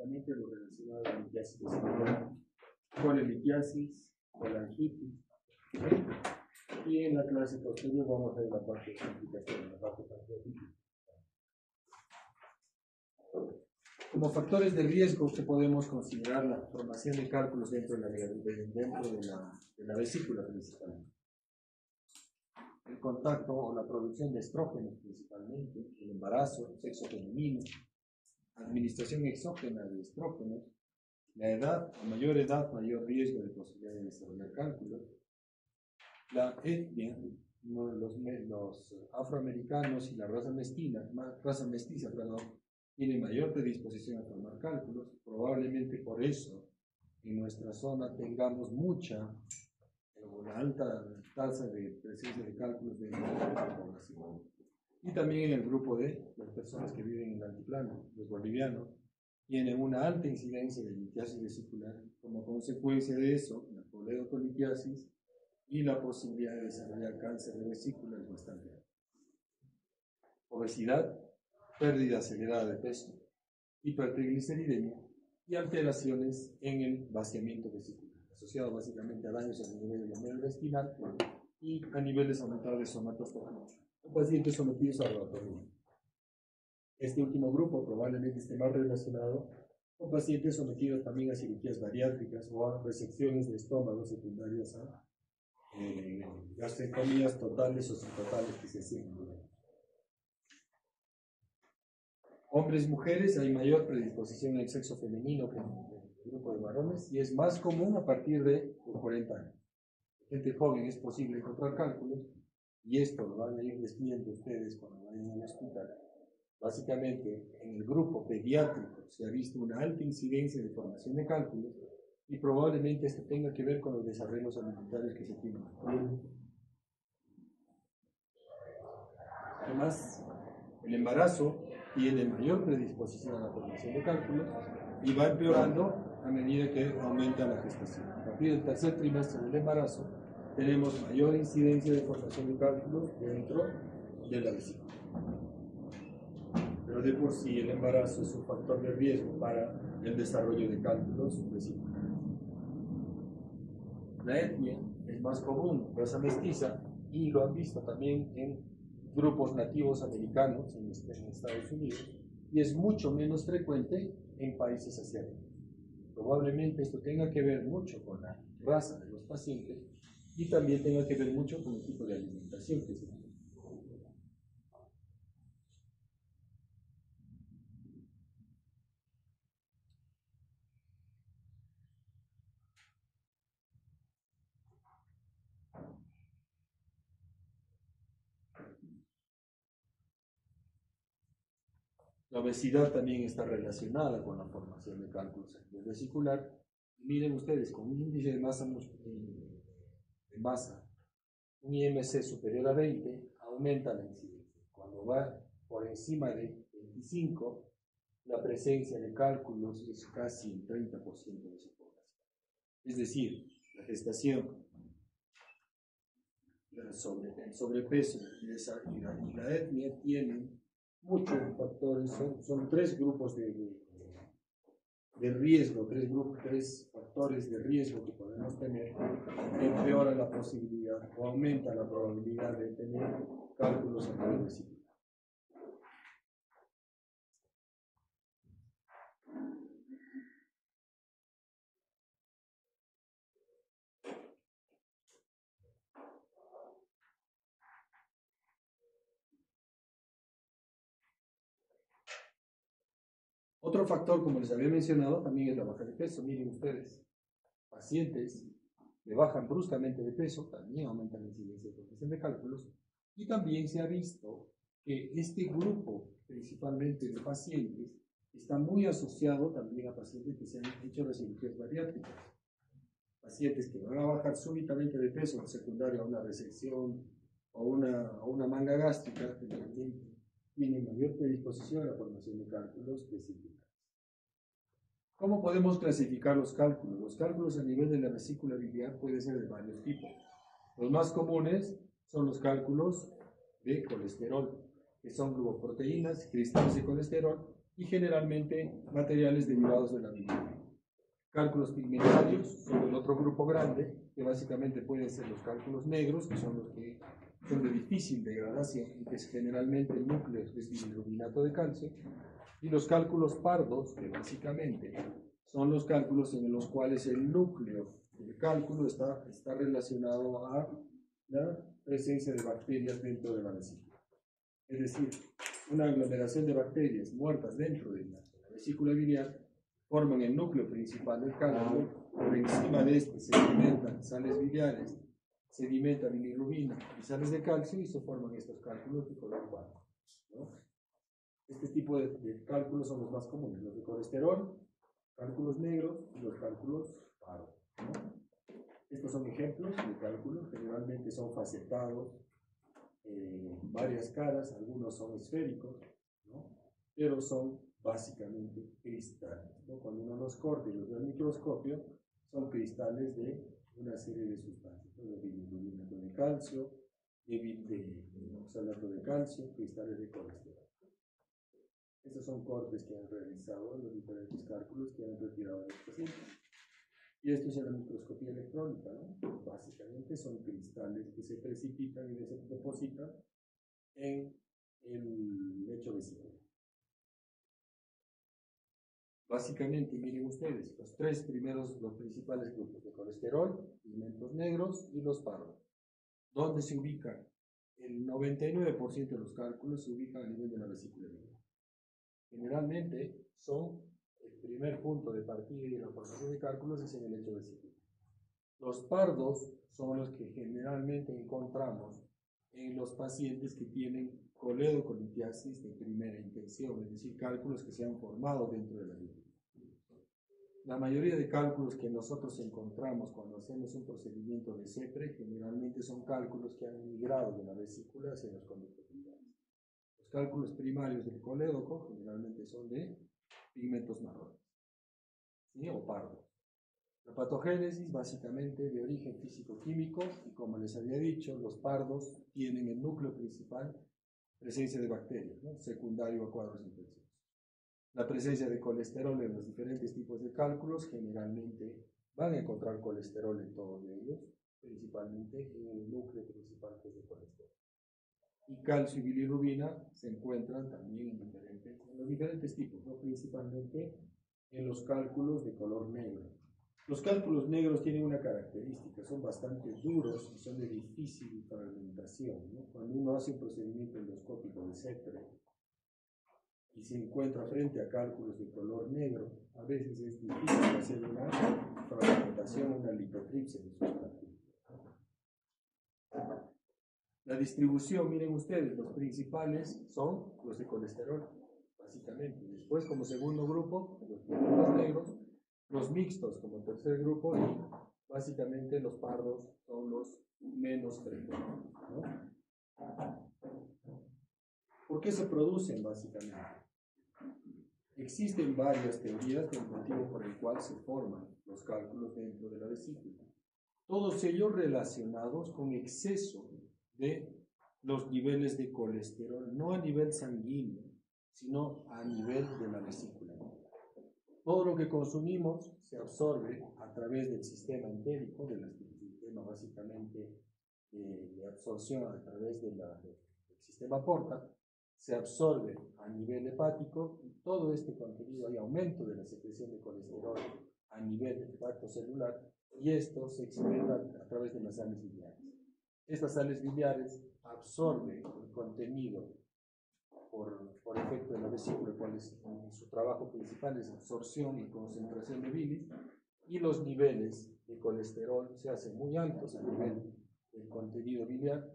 principalmente lo relacionado a la litiasis vesicular, colelitiasis, colangitis. Y en la clase posterior vamos a ver la parte de complicaciones, la parte pancreatítica. Como factores de riesgo que podemos considerar la formación de cálculos dentro de la vesícula principalmente. El contacto o la producción de estrógenos principalmente, el embarazo, el sexo femenino, administración exógena de estrógenos, la edad, a mayor edad, mayor riesgo de posibilidad de desarrollar cálculos, la etnia, los afroamericanos y la raza mestiza, tienen mayor predisposición a formar cálculos. Probablemente por eso en nuestra zona tengamos una alta tasa de presencia de cálculos de la población. Y también en el grupo de las personas que viven en el altiplano, los bolivianos, tienen una alta incidencia de litiasis vesicular. Como consecuencia de eso, la coledocolitiasis y la posibilidad de desarrollar cáncer de vesícula es bastante alta. Obesidad, pérdida acelerada de peso, hipertrigliceridemia y alteraciones en el vaciamiento vesicular, asociado básicamente a daños a nivel de médula espinal y a niveles aumentados de somatostomía o pacientes sometidos a robotomía. Este último grupo probablemente esté más relacionado con pacientes sometidos también a cirugías bariátricas o a resecciones de estómago secundarias a gastrectomías totales o subtotales que se hacen. Hombres y mujeres, hay mayor predisposición en el sexo femenino que en el grupo de varones y es más común a partir de los 40 años. Gente joven es posible encontrar cálculos y esto lo van a ir describiendo ustedes cuando vayan al hospital. Básicamente, en el grupo pediátrico se ha visto una alta incidencia de formación de cálculos y probablemente esto tenga que ver con los desarrollos alimentarios que se tienen. Además, el embarazo tiene mayor predisposición a la formación de cálculos y va empeorando a medida que aumenta la gestación. A partir del tercer trimestre del embarazo tenemos mayor incidencia de formación de cálculos dentro de la vesícula. Pero de por sí el embarazo es un factor de riesgo para el desarrollo de cálculos vesiculares. La etnia es más común, raza mestiza, y lo han visto también en grupos nativos americanos en Estados Unidos, y es mucho menos frecuente en países asiáticos. Probablemente esto tenga que ver mucho con la raza de los pacientes y también tenga que ver mucho con el tipo de alimentación que se tiene. La obesidad también está relacionada con la formación de cálculos a nivel vesicular. Miren ustedes, con un índice de masa, un IMC superior a 20, aumenta la incidencia. Cuando va por encima de 25, la presencia de cálculos es casi el 30% de su población. Es decir, la gestación, el sobrepeso y la etnia tienen muchos factores, son tres grupos de riesgo, tres factores de riesgo que podemos tener que empeora la posibilidad o aumenta la probabilidad de tener cálculos a nivel vesicular. Otro factor, como les había mencionado, también es la baja de peso. Miren ustedes, pacientes que bajan bruscamente de peso también aumentan la incidencia de formación de cálculos, y también se ha visto que este grupo, principalmente de pacientes, está muy asociado también a pacientes que se han hecho las cirugías bariátricas. Pacientes que van a bajar súbitamente de peso secundario a una resección o una manga gástrica, que también tienen mayor predisposición a la formación de cálculos vesiculares. ¿Cómo podemos clasificar los cálculos? Los cálculos a nivel de la vesícula biliar pueden ser de varios tipos. Los más comunes son los cálculos de colesterol, que son glucoproteínas, cristales de colesterol, y generalmente materiales derivados de la bilirrubina. Cálculos pigmentarios son el otro grupo grande, que básicamente pueden ser los cálculos negros, que son los que son de difícil degradación y que es generalmente el núcleo es bilirrubinato de calcio, y los cálculos pardos, que básicamente son los cálculos en los cuales el núcleo del cálculo está relacionado a la presencia de bacterias dentro de la vesícula. Es decir, una aglomeración de bacterias muertas dentro de la vesícula biliar forman el núcleo principal del cálculo. Por encima de este se sedimentan sales biliares, sedimenta bilirrubina y sales de calcio y se forman estos cálculos de color pardo, ¿no? Este tipo de cálculos son los más comunes, los de colesterol, cálculos negros y los cálculos pardos, ¿no? Estos son ejemplos de cálculos, generalmente son facetados, varias caras, algunos son esféricos, ¿no? Pero son básicamente cristales, ¿no? Cuando uno los corta y los ve al microscopio, son cristales de una serie de sustancias, ¿no? De bilirrubinato de calcio, de oxalato de calcio, cristales de colesterol. Estos son cortes que han realizado los diferentes cálculos que han retirado de los pacientes. Y esto es en la microscopía electrónica, ¿no? Básicamente son cristales que se precipitan y se depositan en el lecho vesicular. Básicamente, miren ustedes, los principales grupos de colesterol, pigmentos negros y los pardos. ¿Dónde se ubican? El 99% de los cálculos se ubican a nivel de la vesícula biliar. Generalmente son el primer punto de partida y la formación de cálculos es en el lecho vesicular. Los pardos son los que generalmente encontramos en los pacientes que tienen coledocolitiasis de primera intención, es decir, cálculos que se han formado dentro de la vesícula. La mayoría de cálculos que nosotros encontramos cuando hacemos un procedimiento de CEPRE generalmente son cálculos que han migrado de la vesícula hacia los conductos biliares. Los cálculos primarios del colédoco generalmente son de pigmentos marrones, ¿sí? O pardos. La patogénesis básicamente de origen físico-químico y como les había dicho, los pardos tienen el núcleo principal presencia de bacterias, ¿no? Secundario a cuadros infecciosos. La presencia de colesterol en los diferentes tipos de cálculos generalmente van a encontrar colesterol en todos ellos, principalmente en el núcleo principal que es de colesterol. Y calcio y bilirrubina se encuentran también en los diferentes tipos, ¿no? Principalmente en los cálculos de color negro. Los cálculos negros tienen una característica, son bastante duros y son de difícil fragmentación, ¿no? Cuando uno hace un procedimiento endoscópico de CEPRE y se encuentra frente a cálculos de color negro, a veces es difícil hacer una fragmentación, una lipotripsia de esos cálculos. La distribución, miren ustedes, los principales son los de colesterol, básicamente. Después, como segundo grupo, los pigmentos negros, los mixtos como tercer grupo y básicamente los pardos son los menos frecuentes, ¿no? ¿Por qué se producen básicamente? Existen varias teorías del motivo por el cual se forman los cálculos dentro de la vesícula. Todos ellos relacionados con exceso de los niveles de colesterol, no a nivel sanguíneo, sino a nivel de la vesícula. Todo lo que consumimos se absorbe a través del sistema entérico, del sistema básicamente de absorción a través del sistema porta, se absorbe a nivel hepático y todo este contenido, hay aumento de la secreción de colesterol a nivel hepatocelular y esto se excreta a través de las sales biliares. Estas sales biliares absorben el contenido por efecto de la vesícula, cual es su trabajo principal es absorción y concentración de bilis, y los niveles de colesterol se hacen muy altos a nivel del contenido biliar,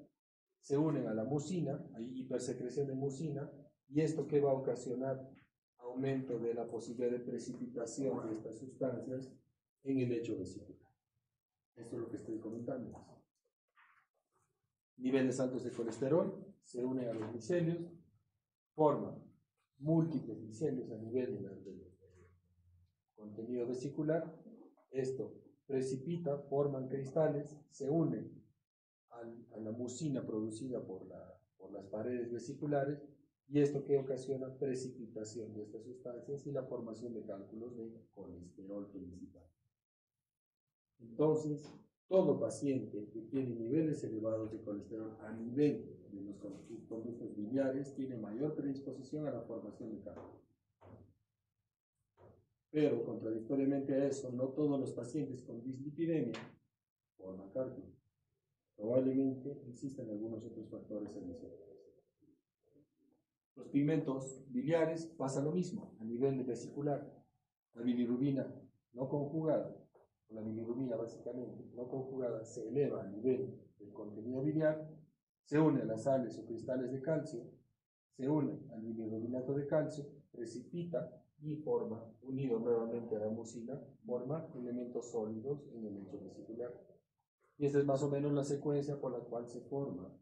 se unen a la mucina, hay hipersecreción de mucina, y esto que va a ocasionar aumento de la posibilidad de precipitación de estas sustancias en el lecho vesicular. Esto es lo que estoy comentando. Niveles altos de colesterol se unen a los micelios, forman múltiples micelios a nivel del contenido vesicular. Esto precipita, forman cristales, se unen a la mucina producida por las paredes vesiculares y esto que ocasiona precipitación de estas sustancias y la formación de cálculos de colesterol principal. Entonces, todo paciente que tiene niveles elevados de colesterol a nivel de los conductos biliares tiene mayor predisposición a la formación de cálculos. Pero, contradictoriamente a eso, no todos los pacientes con dislipidemia forman cálculos. Probablemente existen algunos otros factores adicionales. Los pigmentos biliares pasa lo mismo a nivel vesicular. La bilirrubina no conjugada, la bilirrubina básicamente no conjugada, se eleva a nivel del contenido biliar, se une a las sales o cristales de calcio, se une al bilirrubinato de calcio, precipita y forma, unido nuevamente a la mucina, forma elementos sólidos en el lecho vesicular. Y esta es más o menos la secuencia por la cual se forman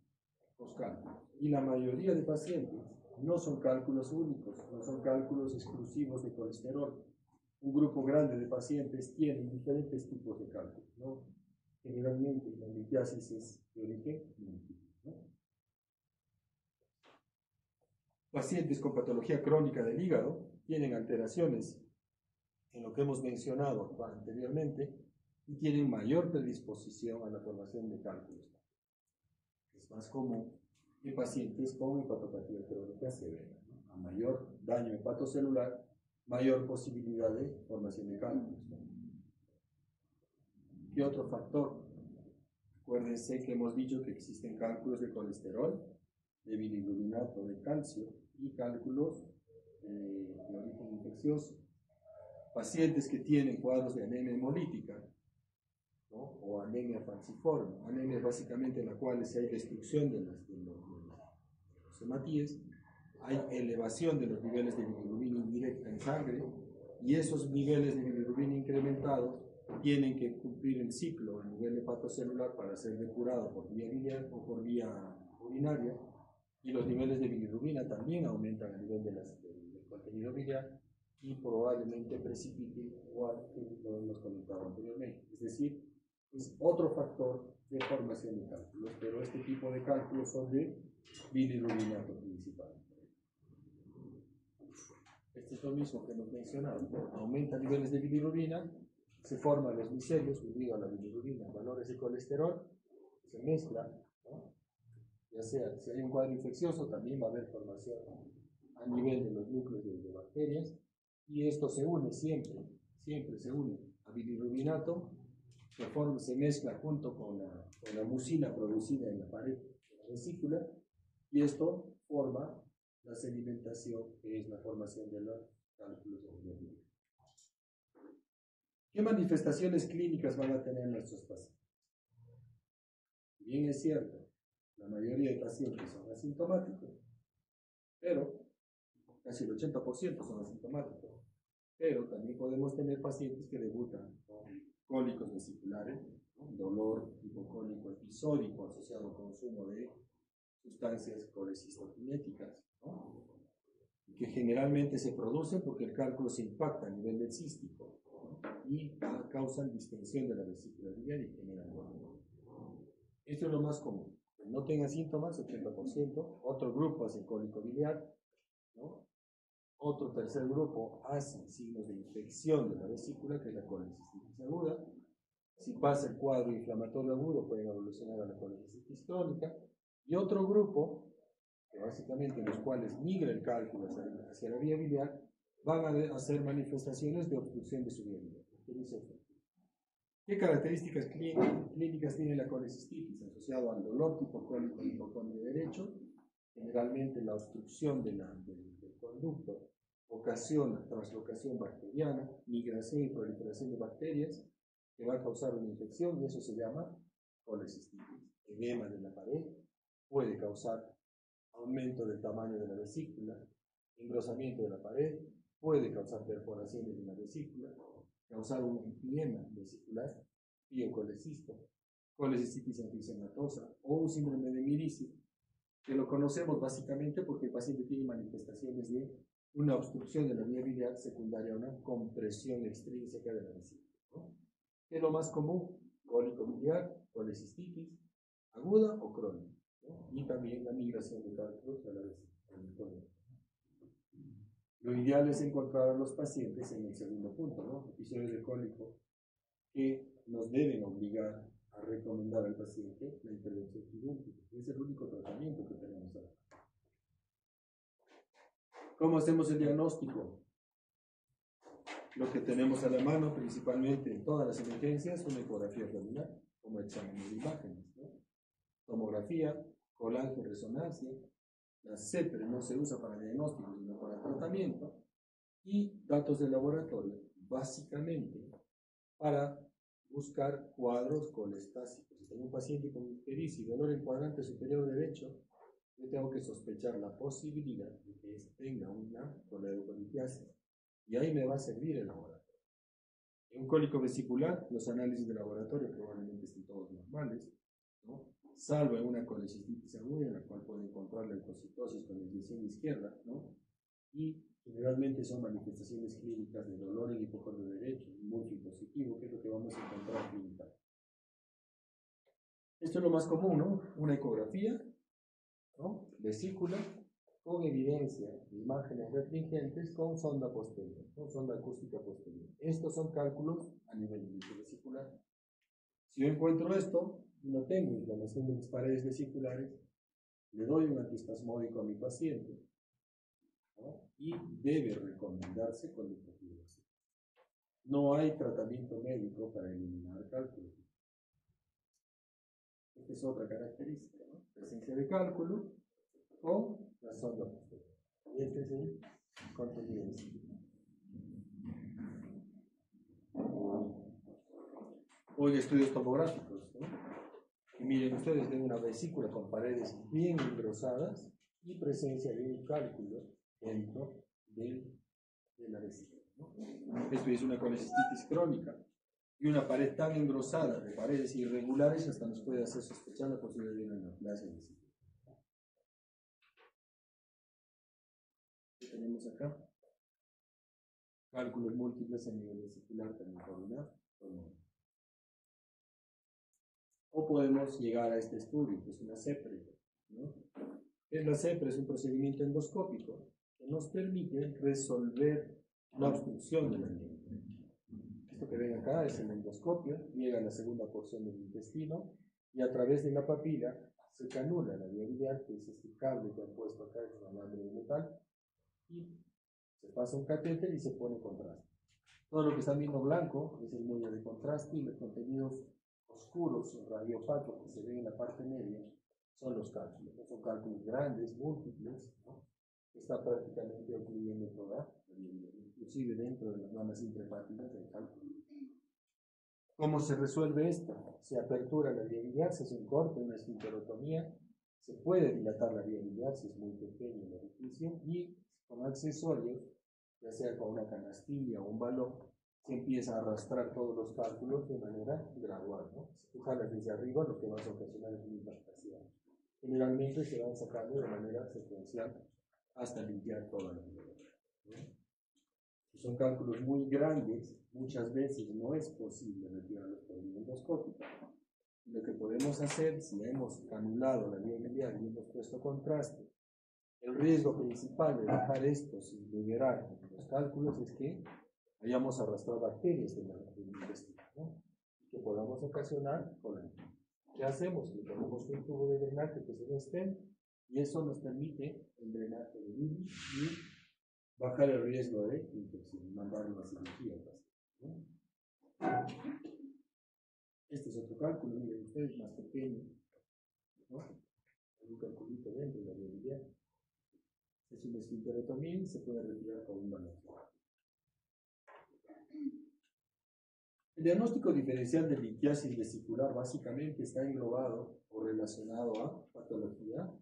los cálculos. Y la mayoría de pacientes no son cálculos únicos, no son cálculos exclusivos de colesterol. Un grupo grande de pacientes tienen diferentes tipos de cálculos, ¿no? Generalmente la litiasis es de origen múltiple, ¿no? Pacientes con patología crónica del hígado tienen alteraciones en lo que hemos mencionado anteriormente y tienen mayor predisposición a la formación de cálculos. Es más común en pacientes con hepatopatía crónica severa, ¿no? A mayor daño hepatocelular, mayor posibilidad de formación de cálculos, ¿no? ¿Qué otro factor? Acuérdense que hemos dicho que existen cálculos de colesterol, de bilirrubinato de calcio y cálculos de origen infeccioso. Pacientes que tienen cuadros de anemia hemolítica, ¿no? O anemia falciforme, anemia básicamente en la cual si hay destrucción de los hematíes, hay elevación de los niveles de bilirrubina indirecta en sangre y esos niveles de bilirrubina incrementados tienen que cumplir el ciclo a nivel hepatocelular para ser depurado por vía biliar o por vía urinaria, y los niveles de bilirrubina también aumentan a nivel del contenido biliar y probablemente precipiten igual que lo hemos comentado anteriormente. Es decir, es otro factor de formación de cálculos, pero este tipo de cálculos son de bilirrubinato principal. Esto es lo mismo que hemos mencionado, ¿no? Aumenta niveles de bilirrubina, se forman los micelios unidos a la bilirrubina, valores de colesterol, se mezcla, ¿no? Ya sea, si hay un cuadro infeccioso, también va a haber formación a nivel de los núcleos de bacterias, y esto se une siempre se une a bilirrubinato, se mezcla junto con la mucina producida en la pared de la vesícula, y esto forma la sedimentación, que es la formación de los cálculos biliares. ¿Qué manifestaciones clínicas van a tener nuestros pacientes? Bien es cierto, la mayoría de pacientes son asintomáticos, pero casi el 80% son asintomáticos. Pero también podemos tener pacientes que debutan con cólicos vesiculares, ¿no? Dolor hipocólico episódico asociado al consumo de sustancias colecistoquinéticas, ¿no? Que generalmente se producen porque el cálculo se impacta a nivel del cístico, ¿no? Y causan distensión de la vesícula biliar y generan dolor. Esto es lo más común. No tenga síntomas, 80%. Otro grupo hace cólico biliar, ¿no? Otro tercer grupo hace signos de infección de la vesícula, que es la colecistitis aguda. Si pasa el cuadro inflamatorio agudo, pueden evolucionar a la colecistitis crónica. Y otro grupo, que básicamente en los cuales migra el cálculo hacia la vía biliar, van a hacer manifestaciones de obstrucción de su vía biliar. ¿Qué dice esto? ¿Qué características clínicas tiene la colecistitis? Asociado al dolor tipo cólico del hipocondrio derecho, generalmente la obstrucción del conducto ocasiona translocación bacteriana, migración y proliferación de bacterias, que va a causar una infección, y eso se llama colecistitis. Edema de la pared puede causar aumento del tamaño de la vesícula, engrosamiento de la pared, puede causar perforaciones de la vesícula, causar un empiema vesicular, piocolecisto, colecistitis antisematosa o un síndrome de Mirici, que lo conocemos básicamente porque el paciente tiene manifestaciones de una obstrucción de la vía biliar secundaria a una compresión extrínseca de la vesícula, ¿no? ¿Qué es lo más común? Cólico biliar, colecistitis aguda o crónica, ¿no? Y también la migración de cálculos a la vesícula. Lo ideal es encontrar a los pacientes en el segundo punto, ¿no? Episodios de cólico que nos deben obligar a recomendar al paciente la intervención quirúrgica. Es el único tratamiento que tenemos ahora. ¿Cómo hacemos el diagnóstico? Lo que tenemos a la mano, principalmente en todas las emergencias, una ecografía abdominal, como examen de imágenes, ¿no? Tomografía, colágeno, resonancia. La CEPRE no se usa para diagnóstico, sino para tratamiento. Y datos de laboratorio, básicamente, para buscar cuadros colestásicos. Si tengo un paciente con ictericia y dolor en cuadrante superior derecho, yo tengo que sospechar la posibilidad de que tenga una coledocolitis. Y ahí me va a servir el laboratorio. En un cólico vesicular, los análisis de laboratorio probablemente estén todos normales, ¿no? Salvo en una colecistitis aguda, en la cual puede encontrar la leucocitosis con desviación izquierda, ¿no? Y generalmente son manifestaciones clínicas de dolor en el hipocondrio derecho, muy positivo, que es lo que vamos a encontrar clínicamente. Esto es lo más común, ¿no? Una ecografía, ¿no? Vesícula, con evidencia de imágenes restringentes con sonda posterior, con sonda acústica posterior. Estos son cálculos a nivel vesicular. Si yo encuentro esto, no tengo inflamación de las paredes vesiculares, le doy un antiespasmódico a mi paciente, ¿no? Y debe recomendarse con lipofibración. No hay tratamiento médico para eliminar cálculos. Esta es otra característica, ¿no? Presencia de cálculo con la sonda posterior. Y este es el contenido vesicular. Hoy estudios tomográficos, ¿no? Y miren ustedes, ven una vesícula con paredes bien engrosadas y presencia de un cálculo dentro de la vesícula, ¿no? Esto es una colecistitis crónica y una pared tan engrosada de paredes irregulares hasta nos puede hacer sospechar la posibilidad de una neoplasia vesicular. ¿Qué tenemos acá? Cálculos múltiples a nivel vesicular también por una. O podemos llegar a este estudio, que es una CEPRE, ¿no? La CEPRE es un procedimiento endoscópico que nos permite resolver la obstrucción de la vía. Esto que ven acá es el endoscopio, llega a la segunda porción del intestino y a través de la papila se canula la vía biliar, que es este cable que han puesto acá, es un alambre de metal, y se pasa un catéter y se pone contraste. Todo lo que están viendo blanco es el muelle de contraste y los contenidos oscuros o radiopacos que se ven en la parte media son los cálculos. No son cálculos grandes, múltiples, ¿no? Está prácticamente ocurriendo toda la vía biliar, inclusive dentro de las ramas intrahepáticas del cálculo. ¿Cómo se resuelve esto? Se apertura la vía biliar, se hace un corte, una esfínterotomía, se puede dilatar la vía biliar si es muy pequeña la orificio y con accesorios, ya sea con una canastilla o un balón, se empieza a arrastrar todos los cálculos de manera gradual, ¿no? Si tú jalas desde arriba, lo que vas a ocasionar es una impactación. Generalmente se van sacando de manera secuencial hasta limpiar toda la vía, ¿no? Si son cálculos muy grandes, muchas veces no es posible retirarlos por vía endoscópica. Lo que podemos hacer, si hemos canulado la vía biliar y hemos puesto contraste, el riesgo principal de dejar esto sin liberar los cálculos es que hayamos arrastrado bacterias del intestino, ¿no? Y que podamos ocasionar colitis. ¿Qué hacemos? Le ponemos un tubo de drenaje que es un stent y eso nos permite el drenaje de bilis y bajar el riesgo de infección, mandarlo a cirugía, ¿no? Este es otro cálculo, miren ustedes, más pequeño, ¿no? Hay un calculito dentro de la vía biliar. Es una esfínterotomía y se puede retirar con un balón. El diagnóstico diferencial de litiasis vesicular básicamente está englobado o relacionado a patología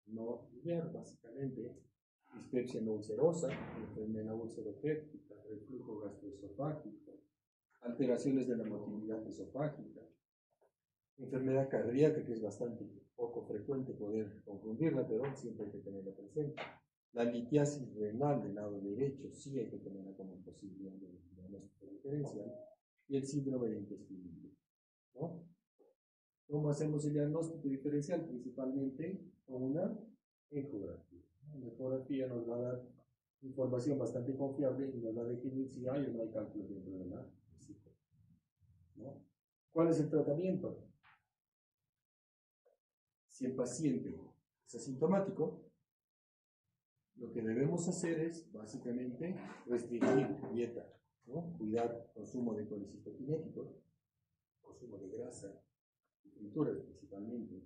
no biliar, básicamente dispepsia no ulcerosa, enfermedad ulceropéptica, reflujo gastroesofágico, alteraciones de la motilidad esofágica, enfermedad cardíaca, que es bastante poco frecuente poder confundirla, pero siempre hay que tenerla presente. La litiasis renal del lado derecho sí hay que tenerla como posibilidad de diagnóstico diferencial. Y el síndrome de intestino, ¿no? ¿Cómo hacemos el diagnóstico diferencial? Principalmente con una ecografía. La ecografía nos va a dar información bastante confiable y nos va a definir si hay o no hay cálculos dentro de la vesícula, ¿no? ¿Cuál es el tratamiento? Si el paciente es asintomático, lo que debemos hacer es básicamente restringir dieta, ¿no? Cuidar consumo de colecistoquinéticos, consumo de grasa y frituras principalmente.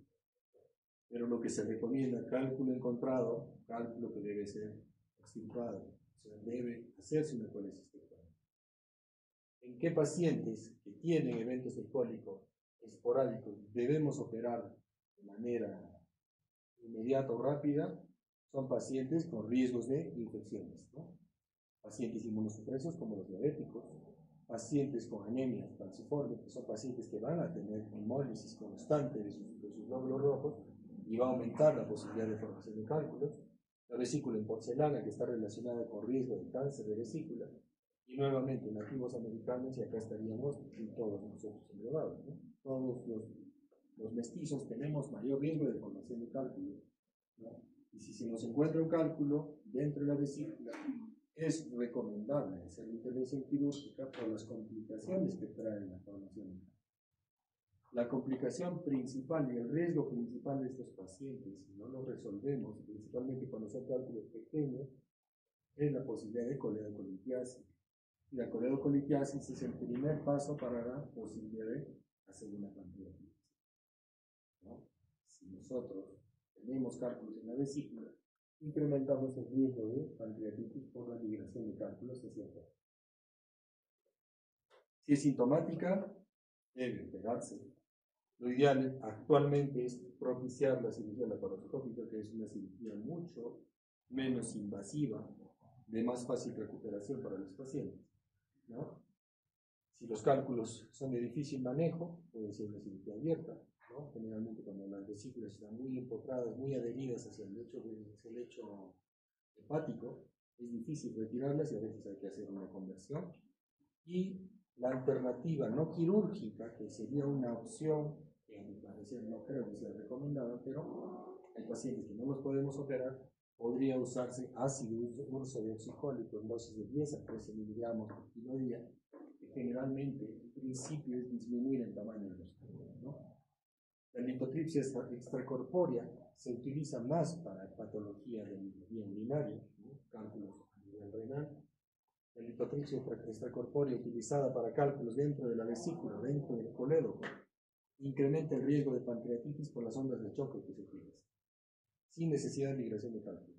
Pero lo que se recomienda, cálculo encontrado, cálculo que debe ser extirpado, o sea, debe hacerse una colecistectomía. ¿En qué pacientes que tienen eventos de cólico esporádicos debemos operar de manera inmediata o rápida? Son pacientes con riesgos de infecciones, ¿no? Pacientes inmunosupresos como los diabéticos, pacientes con anemia falciforme, que son pacientes que van a tener hemólisis constante de sus glóbulos rojos y va a aumentar la posibilidad de formación de cálculos, la vesícula en porcelana, que está relacionada con riesgo de cáncer de vesícula, y nuevamente nativos americanos, y acá estaríamos todos nosotros englobados, ¿no? Todos los mestizos tenemos mayor riesgo de formación de cálculos, ¿no? Y si se nos encuentra un cálculo dentro de la vesícula, es recomendable hacer intervención quirúrgica por las complicaciones que trae la formación. La complicación principal y el riesgo principal de estos pacientes, si no lo resolvemos, principalmente cuando son cálculos pequeños, es la posibilidad de coledocolitiasis. Y la coledocolitiasis es el primer paso para la posibilidad de hacer una pancreatitis, ¿no? Si nosotros tenemos cálculos en la vesícula, incrementamos el riesgo de pancreatitis por la migración de cálculos hacia afuera. Si es sintomática, debe pegarse. Lo ideal actualmente es propiciar la cirugía laparoscópica, que es una cirugía mucho menos invasiva, de más fácil recuperación para los pacientes, ¿no? Si los cálculos son de difícil manejo, puede ser una cirugía abierta, ¿no? Generalmente cuando las vesículas están muy empotradas, muy adheridas hacia el lecho hepático, es difícil retirarlas y a veces hay que hacer una conversión. Y la alternativa no quirúrgica, que sería una opción, que a mi parecer no creo que sea recomendada, pero hay pacientes que no los podemos operar, podría usarse ácido ursodeoxicólico en dosis de 10 a 13 miligramos por kilo día, que generalmente el principio es disminuir el tamaño de los cálculos, ¿no? La litotripsia extracorpórea se utiliza más para patología del vía urinaria, ¿no? Cálculos a nivel renal. La litotripsia extracorpórea utilizada para cálculos dentro de la vesícula, dentro del colédoco, incrementa el riesgo de pancreatitis por las ondas de choque que se utilizan, sin necesidad de migración de cálculo.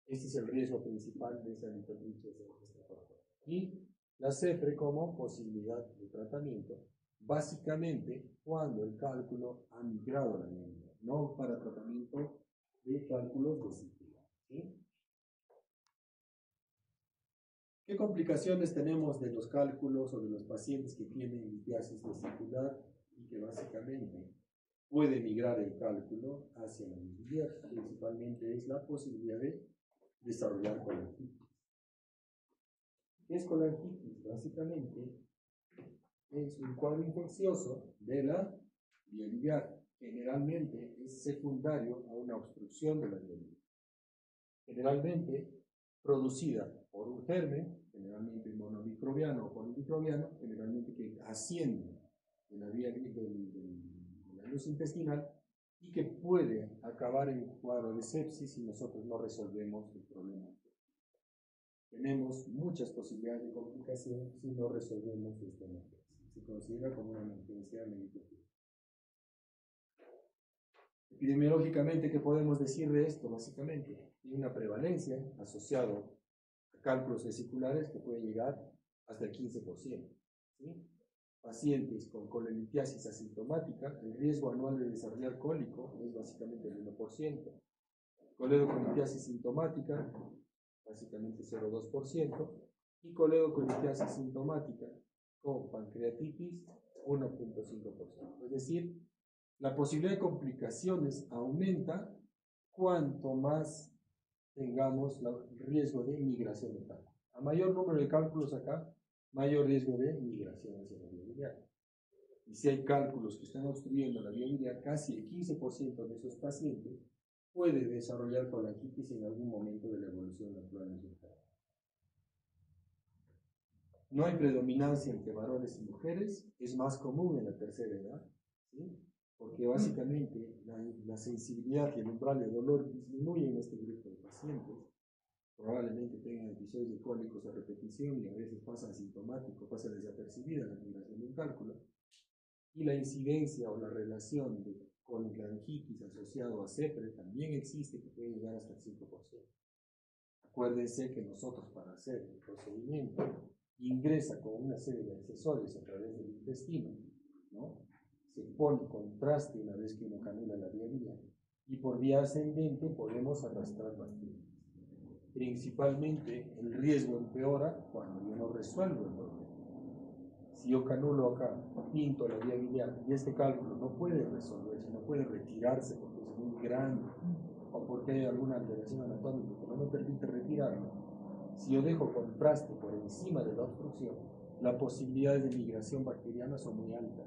Este es el riesgo principal de esa litotripsia extracorpórea. Y la CEFRE como posibilidad de tratamiento, básicamente cuando el cálculo ha migrado a la médula, no para tratamiento de cálculos vesiculares, ¿sí? ¿Qué complicaciones tenemos de los cálculos o de los pacientes que tienen litiasis vesicular y que básicamente puede migrar el cálculo hacia la médula? Principalmente es la posibilidad de desarrollar colangitis. ¿Qué es colangitis? Básicamente es un cuadro infeccioso de la vía biliar. Generalmente es secundario a una obstrucción de la vía biliar. Generalmente producida por un germen, generalmente monomicrobiano o polimicrobiano, generalmente que asciende de la vía de la luz intestinal y que puede acabar en un cuadro de sepsis si nosotros no resolvemos el problema. Tenemos muchas posibilidades de complicación si no resolvemos esta emergencia. Se considera como una emergencia médica. Epidemiológicamente, ¿qué podemos decir de esto? Básicamente, tiene una prevalencia asociado a cálculos vesiculares que puede llegar hasta el 15%. ¿Sí? Pacientes con colelitiasis asintomática, el riesgo anual de desarrollar cólico es básicamente el 1%. Coledocolitiasis sintomática, básicamente 0,2%. Y coledocolitiasis sintomática con pancreatitis, 1,5%. Es decir, la posibilidad de complicaciones aumenta cuanto más tengamos el riesgo de migración de cálculos. A mayor número de cálculos acá, mayor riesgo de migración hacia la vía biliar. Y si hay cálculos que están obstruyendo la vía biliar, casi el 15% de esos pacientes puede desarrollar colangitis en algún momento de la evolución natural de su carne. No hay predominancia entre varones y mujeres, es más común en la tercera edad, ¿sí? Porque básicamente la sensibilidad y el umbral de dolor disminuye en este grupo de pacientes. Probablemente tengan episodios de cólicos a repetición y a veces pasa asintomático, pasa desapercibida la migración de un cálculo. Y la incidencia o la relación de colangitis asociado a CEPRE también existe, que puede llegar hasta el 5%. Acuérdense que nosotros, para hacer el procedimiento, ingresa con una serie de accesorios a través del intestino, ¿no? Se pone contraste una vez que uno canula la vía biliar, y por vía ascendente podemos arrastrar bacterias. Principalmente el riesgo empeora cuando yo no resuelvo el problema. Si yo canulo acá, pinto la vía biliar y este cálculo no puede resolverse, no puede retirarse porque es muy grande o porque hay alguna alteración anatómica que no me permite retirarlo, si yo dejo contraste por encima de la obstrucción, las posibilidades de migración bacteriana son muy altas.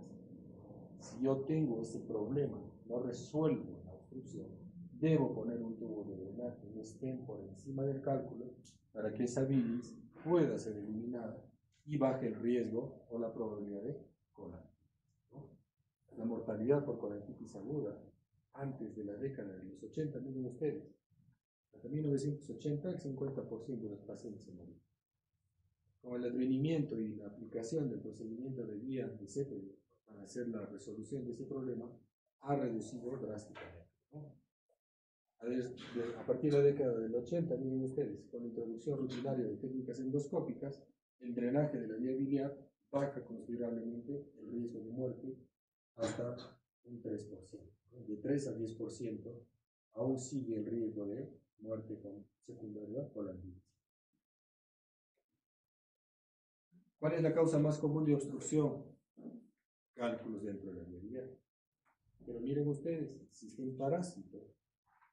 Si yo tengo ese problema, no resuelvo la obstrucción, debo poner un tubo de drenaje, un stent por encima del cálculo para que esa bilis pueda ser eliminada y baje el riesgo o la probabilidad de colangitis, ¿no? La mortalidad por colangitis aguda antes de la década de los 80, miren ustedes, hasta 1980 el 50% de los pacientes se morían. Con el advenimiento y la aplicación del procedimiento de vía de CEPRE para hacer la resolución de ese problema, ha reducido drásticamente, ¿no? A partir de la década del 80, miren ustedes, con la introducción rutinaria de técnicas endoscópicas, el drenaje de la vía biliar baja considerablemente el riesgo de muerte hasta un 3%. De 3 a 10% aún sigue el riesgo de muerte con secundaria colangitis. ¿Cuál es la causa más común de obstrucción? Cálculos dentro de la vía biliar. Pero miren ustedes, existen parásitos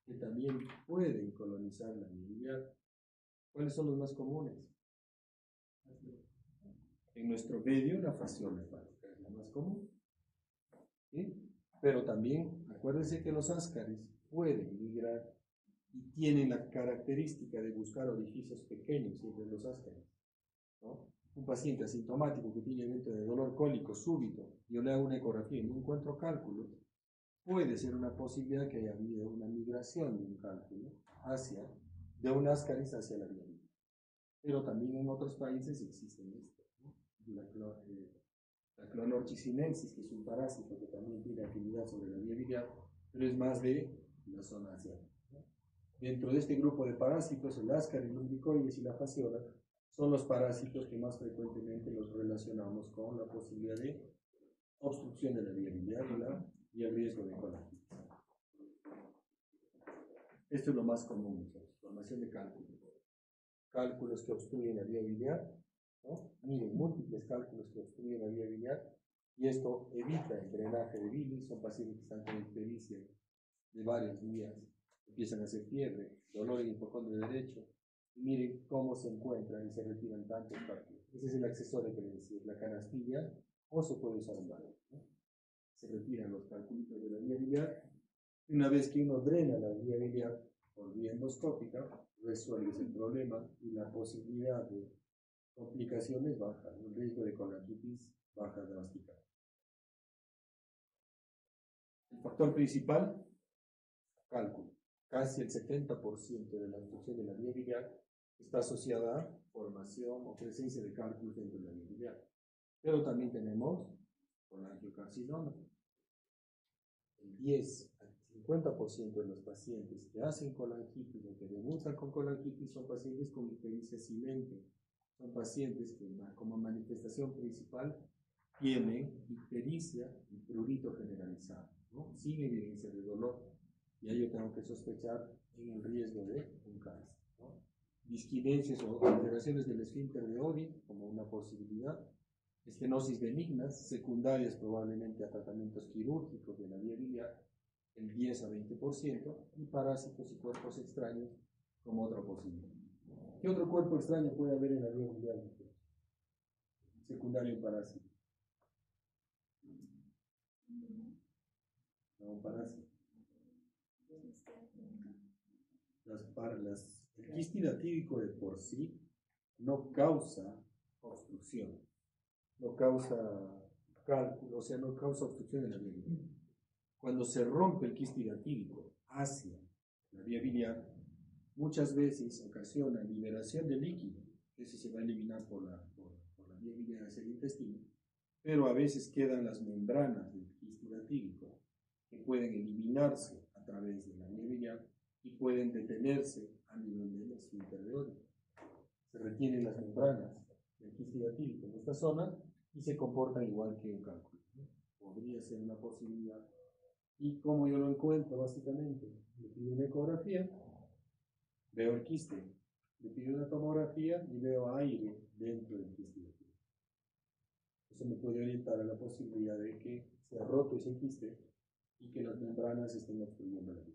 que también pueden colonizar la vía biliar. ¿Cuáles son los más comunes? En nuestro medio, la fasciola hepática es la más común, ¿sí? Pero también, acuérdense que los ascaris pueden migrar y tienen la característica de buscar orificios pequeños entre los ascaris, ¿no? Un paciente asintomático que tiene evento de dolor cólico súbito, yo le hago una ecografía y no encuentro cálculos, puede ser una posibilidad que haya habido una migración de un cálculo de un ascaris hacia la vía biliar. Pero también en otros países existen esto, ¿no? La clonorchisinensis, que es un parásito que también tiene actividad sobre la vía biliar, pero es más de la zona asiática, ¿no? Dentro de este grupo de parásitos, el ascaris, lumbricoides y la fasciola son los parásitos que más frecuentemente los relacionamos con la posibilidad de obstrucción de la vía biliar y el riesgo de colangitis. Esto es lo más común, formación de cálculos. Cálculos que obstruyen la vía biliar, ¿no? Miren, múltiples cálculos que obstruyen la vía biliar, y esto evita el drenaje de bilis. Son pacientes que están con ictericia de varios días, empiezan a hacer fiebre, dolor en el hipocondrio derecho, y miren cómo se encuentran y se retiran tantos cálculos. Ese es el accesorio que les decía, la canastilla, o se puede usar un balón, ¿no? Se retiran los cálculos de la vía biliar, y una vez que uno drena la vía biliar por vía endoscópica, resuelves el problema y la posibilidad de complicaciones baja, el riesgo de colangitis baja drásticamente. El factor principal, cálculo. Casi el 70% de la obstrucción de la vía biliar está asociada a formación o presencia de cálculos dentro de la vía biliar. Pero también tenemos colangiocarcinoma. El 10 al 50% de los pacientes que hacen colangitis o que debutan con colangitis son pacientes con ictericia silente. Son pacientes que como manifestación principal tienen ictericia y prurito generalizado, ¿no? Sin evidencia de dolor. Y ahí yo tengo que sospechar en el riesgo de un cáncer, ¿no? Disquinencias o alteraciones del esfínter de Oddi como una posibilidad. Estenosis benignas, secundarias probablemente a tratamientos quirúrgicos de la vía biliar, el 10 a 20%, y parásitos y cuerpos extraños como otra posibilidad. ¿Qué otro cuerpo extraño puede haber en la vía biliar? Secundario parásito. No, un parásito. El quiste hidatídico de por sí no causa obstrucción, no causa cálculo, o sea, no causa obstrucción en la vía biliar. Cuando se rompe el quiste hidatídico hacia la vía biliar, muchas veces ocasiona liberación de líquido, que ese se va a eliminar por la vía biliar hacia el intestino, pero a veces quedan las membranas del quiste hidatídico que pueden eliminarse a través de la vía biliar y pueden detenerse a nivel del esfínter de Oddi. Se retienen las membranas del quiste hidatídico en esta zona y se comportan igual que un cálculo, ¿no? Podría ser una posibilidad. Y como yo lo encuentro, básicamente, le pido una ecografía, veo el quiste, le pido una tomografía y veo aire dentro del quiste hidatídico. Eso me puede orientar a la posibilidad de que se ha roto ese quiste y que las membranas estén obstruyendo la vía.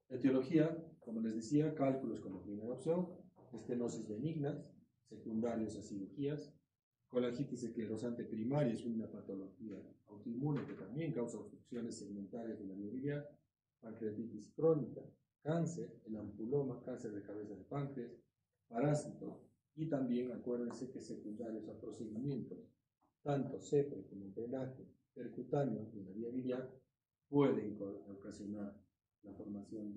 Etiología, como les decía, cálculos como primera opción, estenosis benignas, secundarios a cirugías, colangitis esclerosante primaria es una patología autoinmune que también causa obstrucciones segmentarias de la vía biliar, pancreatitis crónica, cáncer, el ampuloma, cáncer de cabeza de páncreas, parásitos, y también acuérdense que secundarios a procedimientos, tanto CEPRE como drenaje percutáneo de la vía biliar, pueden ocasionar la formación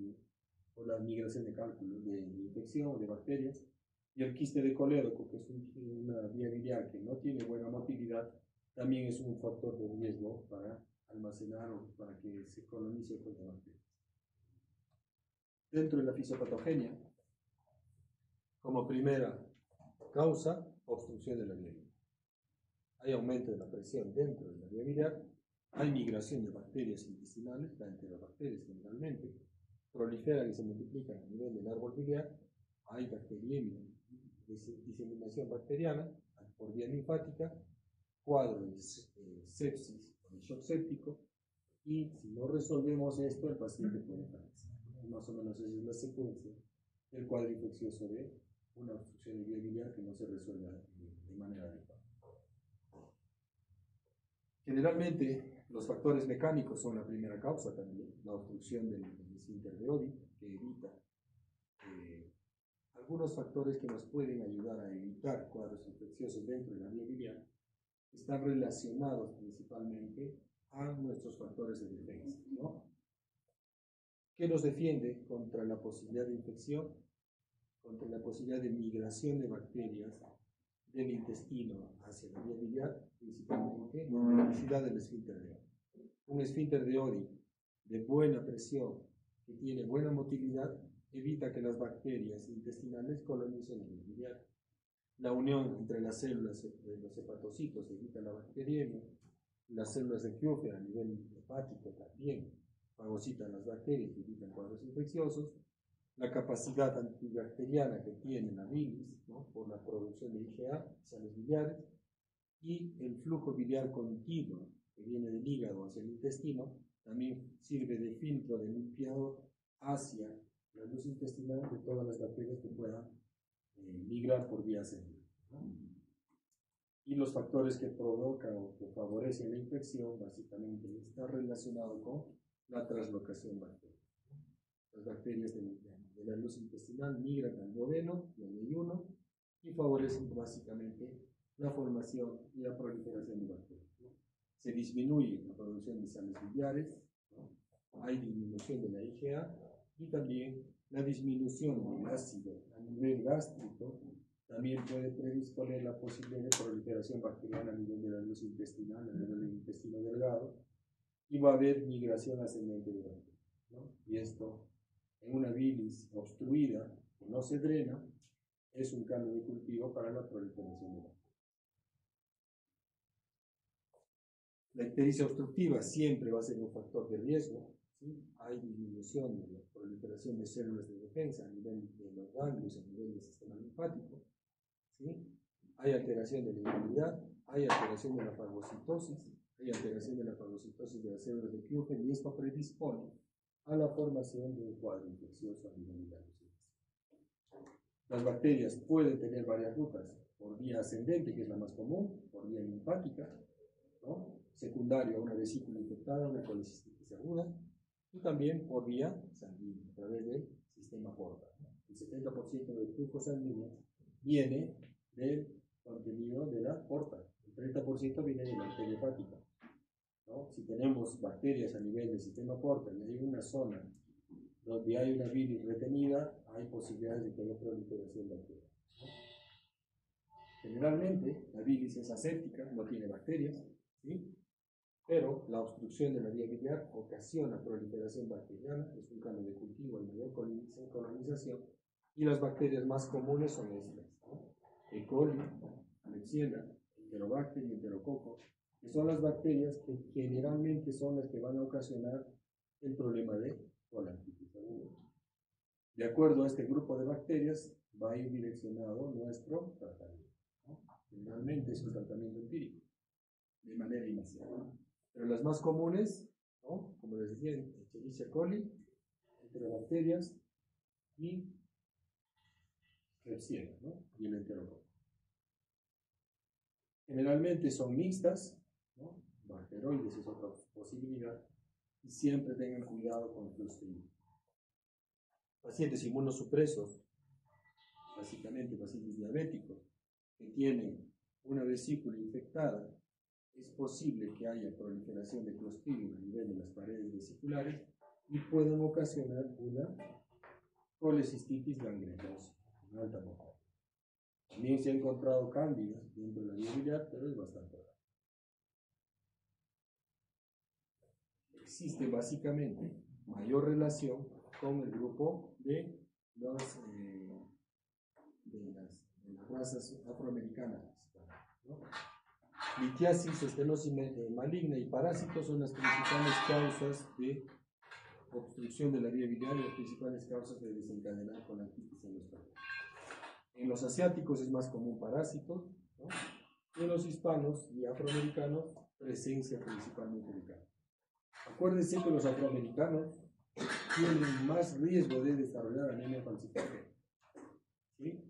o la migración de cálculos de infección o de bacterias, y el quiste de colédoco, que es una vía biliar que no tiene buena motilidad, también es un factor de riesgo para almacenar o para que se colonice con bacterias. Dentro de la fisiopatogenia, como primera causa, obstrucción de la vía biliar. Hay aumento de la presión dentro de la vía biliar, hay migración de bacterias intestinales, la enterobacterias generalmente, proliferan y se multiplican a nivel del árbol biliar, hay bacteriemia, diseminación bacteriana por vía linfática, cuadro de sepsis o de shock séptico, y si no resolvemos esto, el paciente puede fallecer. Más o menos esa es la secuencia del cuadro infeccioso de una obstrucción de vía biliar que no se resuelva de manera adecuada. Generalmente, los factores mecánicos son la primera causa también, la obstrucción del esfínter de Oddi, que evita algunos factores que nos pueden ayudar a evitar cuadros infecciosos dentro de la vía biliar están relacionados principalmente a nuestros factores de defensa, ¿no? ¿Qué nos defiende contra la posibilidad de infección? Contra la posibilidad de migración de bacterias del intestino hacia la vía biliar, principalmente la elasticidad del esfínter de Oddi. Un esfínter de Oddi de buena presión, que tiene buena motilidad, evita que las bacterias intestinales colonicen la vía biliar. La unión entre las células de los hepatocitos evita la bacteriemia. Las células de Kupffer a nivel hepático también fagocitan las bacterias y evitan cuadros infecciosos. La capacidad antibacteriana que tiene la bilis, ¿no?, por la producción de IgA, sales biliares, y el flujo biliar continuo que viene del hígado hacia el intestino también sirve de filtro, de limpiado hacia la luz intestinal de todas las bacterias que puedan migrar por vía celular, ¿no? Y los factores que provocan o que favorecen la infección básicamente está relacionado con la translocación bacteriana. Las bacterias de la luz intestinal migran al duodeno y al yeyuno y favorecen básicamente la formación y la proliferación de bacterias, ¿no? Se disminuye la producción de sales biliares, ¿no? Hay disminución de la IgA y también la disminución del ácido a nivel gástrico también puede predisponer la posibilidad de proliferación bacteriana a nivel de la luz intestinal, a nivel del intestino delgado, y va a haber migración ascendente de bacterias, ¿no? Y esto, en una bilis obstruida que no se drena, es un caldo de cultivo para la proliferación de bacterias. La ictericia obstructiva siempre va a ser un factor de riesgo, ¿sí? Hay disminución de la proliferación de células de defensa a nivel de los ganglios, a nivel del sistema linfático, ¿sí? Hay alteración de la inmunidad, hay alteración de la fagocitosis, hay alteración de la fagocitosis de las células de Kupffer, y esto predispone a la formación de un cuadro infeccioso a nivel de la luz. Las bacterias pueden tener varias rutas, por vía ascendente, que es la más común, por vía linfática, ¿no? Secundario a una vesícula infectada, una colicistitis aguda, y también por vía sanguínea, a través del sistema porta. El 70% del flujo sanguíneo viene del contenido de la porta, el 30% viene de la arteria hepática, ¿no? Si tenemos bacterias a nivel del sistema porta y hay una zona donde hay una bilis retenida, hay posibilidades de que haya proliferación bacteriana, ¿no? Generalmente la bilis es aséptica, no tiene bacterias, ¿sí? Pero la obstrucción de la vía biliar ocasiona proliferación bacteriana, es un cambio de cultivo, hay mayor colonización, y las bacterias más comunes son estas, ¿no? E. coli, Klebsiella, Enterobacter y Enterococo, que son las bacterias que generalmente son las que van a ocasionar el problema de colangitis aguda. De acuerdo a este grupo de bacterias, va a ir direccionado nuestro tratamiento, ¿no? Generalmente es un tratamiento empírico, de manera inicial. Pero las más comunes, ¿no? Como les decía, Escherichia coli, enterobacterias y Klebsiella, ¿no? Y el enterococo. Generalmente son mixtas, ¿no? Bacteroides es otra posibilidad, y siempre tengan cuidado con el Clostridium. Pacientes inmunosupresos, básicamente pacientes diabéticos, que tienen una vesícula infectada, es posible que haya proliferación de Clostridium a nivel de las paredes vesiculares y pueden ocasionar una colecistitis gangrenosa en alta mortalidad. También se ha encontrado cándida dentro de la vía biliar, pero es bastante raro. Existe básicamente mayor relación con el grupo de las razas afroamericanas, ¿no? Litiasis, estenosis maligna y parásitos son las principales causas de obstrucción de la vía biliar y las principales causas de desencadenar colangitis en los perros. En los asiáticos es más común parásitos, ¿no? Y en los hispanos y afroamericanos, presencia principalmente de cáncer. Acuérdense que los afroamericanos tienen más riesgo de desarrollar anemia falciforme, ¿sí?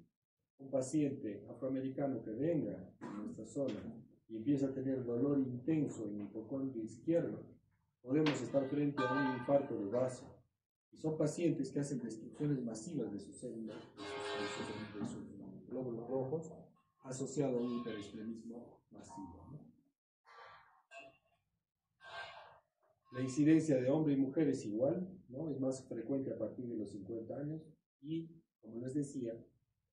Un paciente afroamericano que venga a nuestra zona y empieza a tener dolor intenso en el hipocondrio izquierdo, podemos estar frente a un infarto de vaso. Y son pacientes que hacen destrucciones masivas de sus células, de sus glóbulos rojos, asociado a un hiperestremismo masivo, ¿no? La incidencia de hombre y mujer es igual, ¿no? Es más frecuente a partir de los 50 años y, como les decía,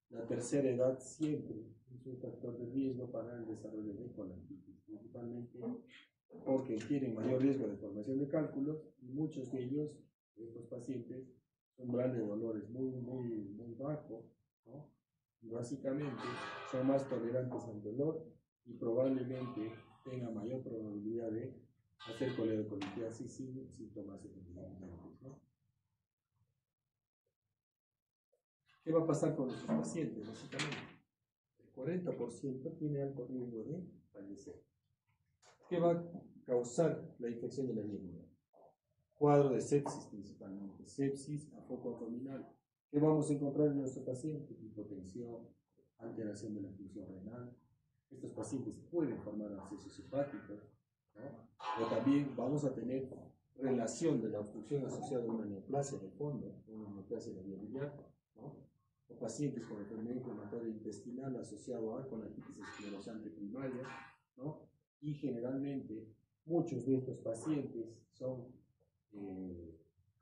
la tercera edad siempre es un factor de riesgo para el desarrollo de colangitis, principalmente porque tienen mayor riesgo de formación de cálculos y muchos de ellos, estos pacientes, su umbral de dolor es muy bajo, ¿no? Y básicamente son más tolerantes al dolor y probablemente tengan mayor probabilidad de hacer coledocolitiasis sin síntomas evidentes, ¿no? ¿Qué va a pasar con nuestros pacientes? Básicamente, el 40% tiene alto riesgo de fallecer. ¿Qué va a causar la infección de la vía biliar? Cuadro de sepsis principalmente, sepsis a foco abdominal. ¿Qué vamos a encontrar en nuestro paciente? Hipotensión, alteración de la función renal. Estos pacientes pueden formar abscesos hepáticos, ¿no? O también vamos a tener relación de la obstrucción asociada a una neoplasia de fondo, una neoplasia de la vía biliar, ¿no? O pacientes con enfermedad inflamatoria intestinal asociado a colangitis esclerosante primaria, ¿no? Y generalmente muchos de estos pacientes son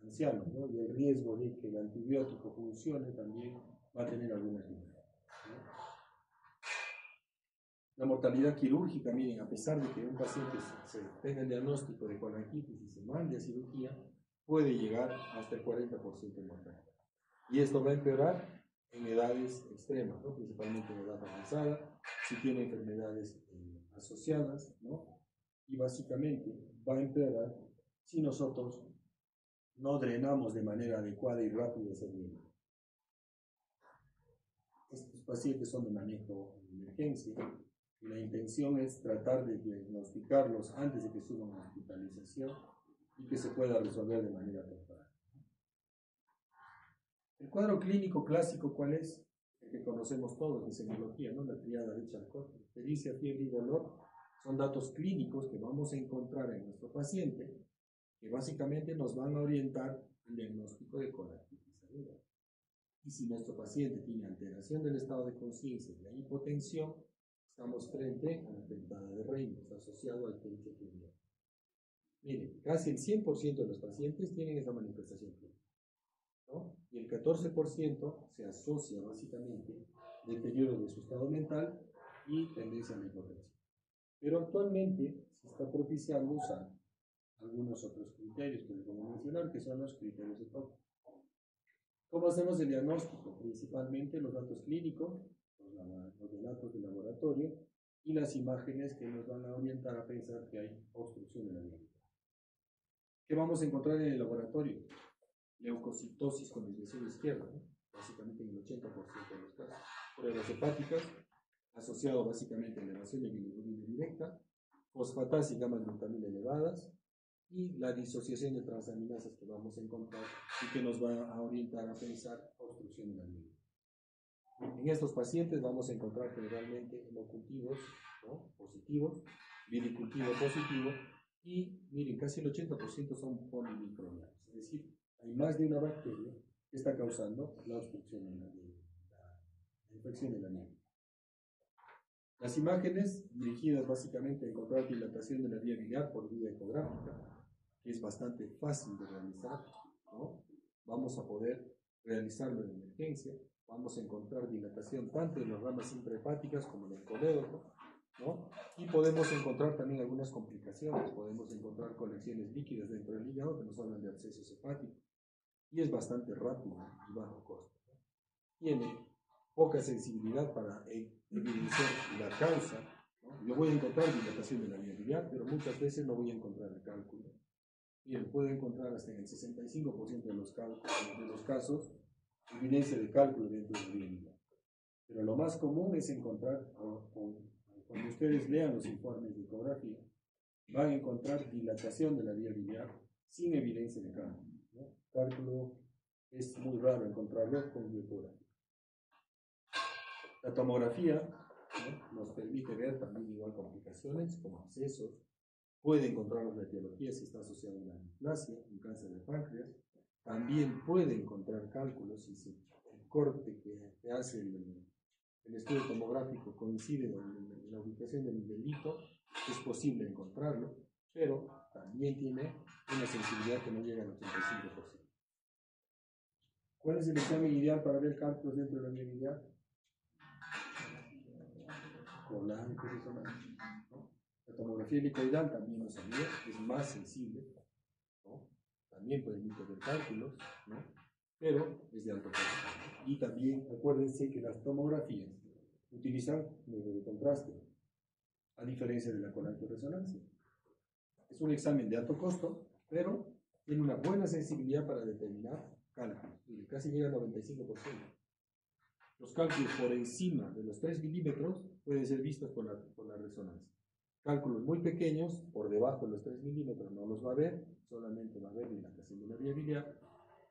ancianos, ¿no? Y el riesgo de que el antibiótico funcione también va a tener alguna limitación, ¿no? La mortalidad quirúrgica, miren, a pesar de que un paciente se tenga el diagnóstico de colangitis y se mande a cirugía, puede llegar hasta el 40% de mortalidad. Y esto va a empeorar en edades extremas, ¿no? Principalmente en edad avanzada, si tiene enfermedades asociadas, ¿no? Y básicamente va a empeorar si nosotros no drenamos de manera adecuada y rápida ese riesgo. Estos pacientes son de manejo de emergencia y la intención es tratar de diagnosticarlos antes de que suban a hospitalización y que se pueda resolver de manera temprana. El cuadro clínico clásico, ¿cuál es? El que conocemos todos de semiología, ¿no? La triada de Charcot, pericia, fiebre y dolor, son datos clínicos que vamos a encontrar en nuestro paciente que básicamente nos van a orientar al diagnóstico de colangiosis aguda. Y si nuestro paciente tiene alteración del estado de conciencia y la hipotensión, estamos frente a la pentada de Reynolds, asociado al ictericia fibrosa. Miren, casi el 100% de los pacientes tienen esta manifestación clínica, ¿no? Y el 14% se asocia básicamente deterioro de su estado mental y tendencia a la hipotensión. Pero actualmente se está propiciando usar algunos otros criterios que les voy a mencionar, que son los criterios de Tocqueville. ¿Cómo hacemos el diagnóstico? Principalmente los datos clínicos, los datos de laboratorio y las imágenes que nos van a orientar a pensar que hay obstrucción en la vía. ¿Qué vamos a encontrar en el laboratorio? Leucocitosis con desviación izquierda, ¿no? Básicamente en el 80% de los casos. Pruebas hepáticas, asociado básicamente a elevación de bilirrubina directa, fosfatasa y gamma-glutamina elevadas, y la disociación de transaminasas que vamos a encontrar y que nos va a orientar a pensar obstrucción de la vía. En estos pacientes vamos a encontrar generalmente hemocultivos, ¿no?, positivos, viricultivo positivo, y miren, casi el 80% son polimicrobianos, es decir, hay más de una bacteria que está causando la obstrucción de la infección de la anemia. Las imágenes dirigidas básicamente a encontrar dilatación de la vía biliar por vía ecográfica, que es bastante fácil de realizar, ¿no? Vamos a poder realizarlo en emergencia, vamos a encontrar dilatación tanto en las ramas intrahepáticas como en el colédoco, ¿no? Y podemos encontrar también algunas complicaciones, podemos encontrar colecciones líquidas dentro del hígado que nos hablan de abscesos hepáticos, y es bastante rápido y bajo costo, ¿no? Tiene poca sensibilidad para evidenciar la causa, ¿no? Yo voy a encontrar dilatación de la vía biliar, pero muchas veces no voy a encontrar el cálculo. Bien, puedo encontrar hasta en el 65% de los casos evidencia de cálculo dentro de la vía biliar. Pero lo más común es encontrar, cuando ustedes lean los informes de ecografía, van a encontrar dilatación de la vía biliar sin evidencia de cálculo, ¿no? Cálculo es muy raro encontrarlo con ecografía. La tomografía, ¿no?, nos permite ver también igual complicaciones como abscesos. Puede encontrarnos la etiología si está asociada a una neoplasia, un cáncer de páncreas. También puede encontrar cálculos si el corte que hace el estudio tomográfico coincide en la ubicación del delito, es posible encontrarlo, pero también tiene una sensibilidad que no llega al 85%. ¿Cuál es el examen ideal para ver cálculos dentro de la vía biliar? Colangioresonancia, ¿no? La tomografía helicoidal también nos ayuda, es más sensible, ¿no? También puede ver cálculos, ¿no?, pero es de alto costo. Y también acuérdense que las tomografías utilizan medio de contraste, a diferencia de la colangioresonancia. Es un examen de alto costo, pero tiene una buena sensibilidad para determinar cálculos, y casi llega al 95%. Los cálculos por encima de los 3 milímetros pueden ser vistos por la resonancia. Cálculos muy pequeños, por debajo de los 3 milímetros, no los va a ver, solamente va a ver dilatación de la vía biliar,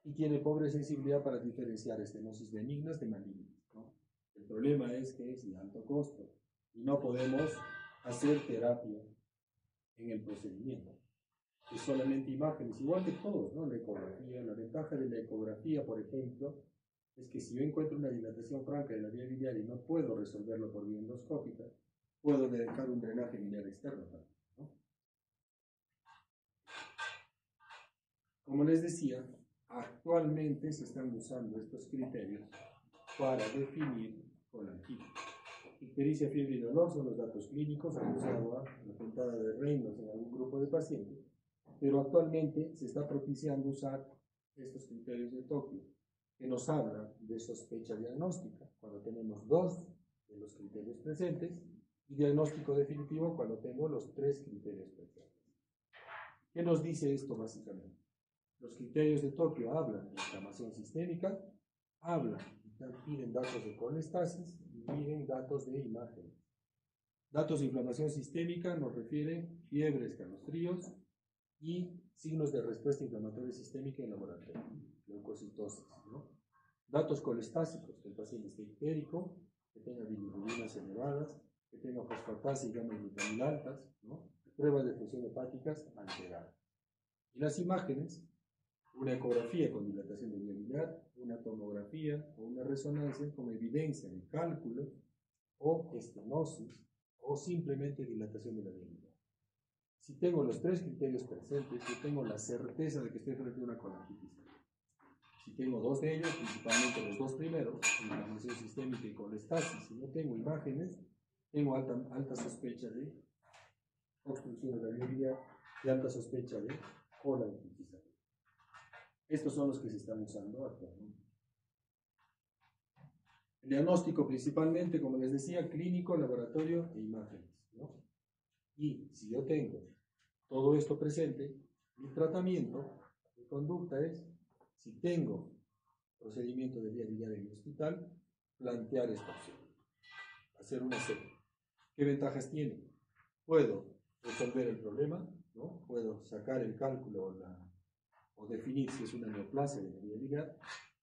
y tiene pobre sensibilidad para diferenciar estenosis benignas de malignas, ¿no? El problema es que es de alto costo y no podemos hacer terapia en el procedimiento. Es solamente imágenes, igual que todos, ¿no? La ecografía, la ventaja de la ecografía, por ejemplo, es que si yo encuentro una dilatación franca de la vía biliar y no puedo resolverlo por vía endoscópica, puedo dejar un drenaje biliar externo también, ¿no? Como les decía, actualmente se están usando estos criterios para definir colangitis. Ictericia, fiebre y dolor son los datos clínicos asociados a la pentada de Reynolds en algún grupo de pacientes, pero actualmente se está propiciando usar estos criterios de Tocqueville, que nos hablan de sospecha diagnóstica, cuando tenemos 2 de los criterios presentes, y diagnóstico definitivo cuando tengo los 3 criterios presentes. ¿Qué nos dice esto básicamente? Los criterios de Tocqueville hablan de inflamación sistémica, piden datos de colestasis y piden datos de imagen. Datos de inflamación sistémica nos refieren fiebre, escalofríos y signos de respuesta inflamatoria sistémica en laboratorio, leucocitosis, ¿no? Datos colestásicos, que el paciente esté ictérico, que tenga bilirrubinas elevadas, que tenga fosfatasa y gamma-glutamina altas, ¿no? Pruebas de función hepáticas alteradas. Y las imágenes, una ecografía con dilatación de vía biliar, una tomografía o una resonancia como evidencia de cálculo o estenosis o simplemente dilatación de la vía biliar. Si tengo los tres criterios presentes, yo tengo la certeza de que estoy frente a una colangitis. Si tengo dos de ellos, principalmente los dos primeros, inflamación sistémica y colestasis, si no tengo imágenes, tengo alta sospecha de obstrucción de la vía biliar y alta sospecha de colangitis. Estos son los que se están usando actualmente. El diagnóstico principalmente, como les decía, clínico, laboratorio e imágenes, ¿no? Y si yo tengo todo esto presente, mi tratamiento, mi conducta es, si tengo procedimiento de vía biliar en el hospital, plantear esta opción, hacer una serie. ¿Qué ventajas tiene? Puedo resolver el problema, ¿no? Puedo sacar el cálculo o definir si es una neoplasia de la vía biliar.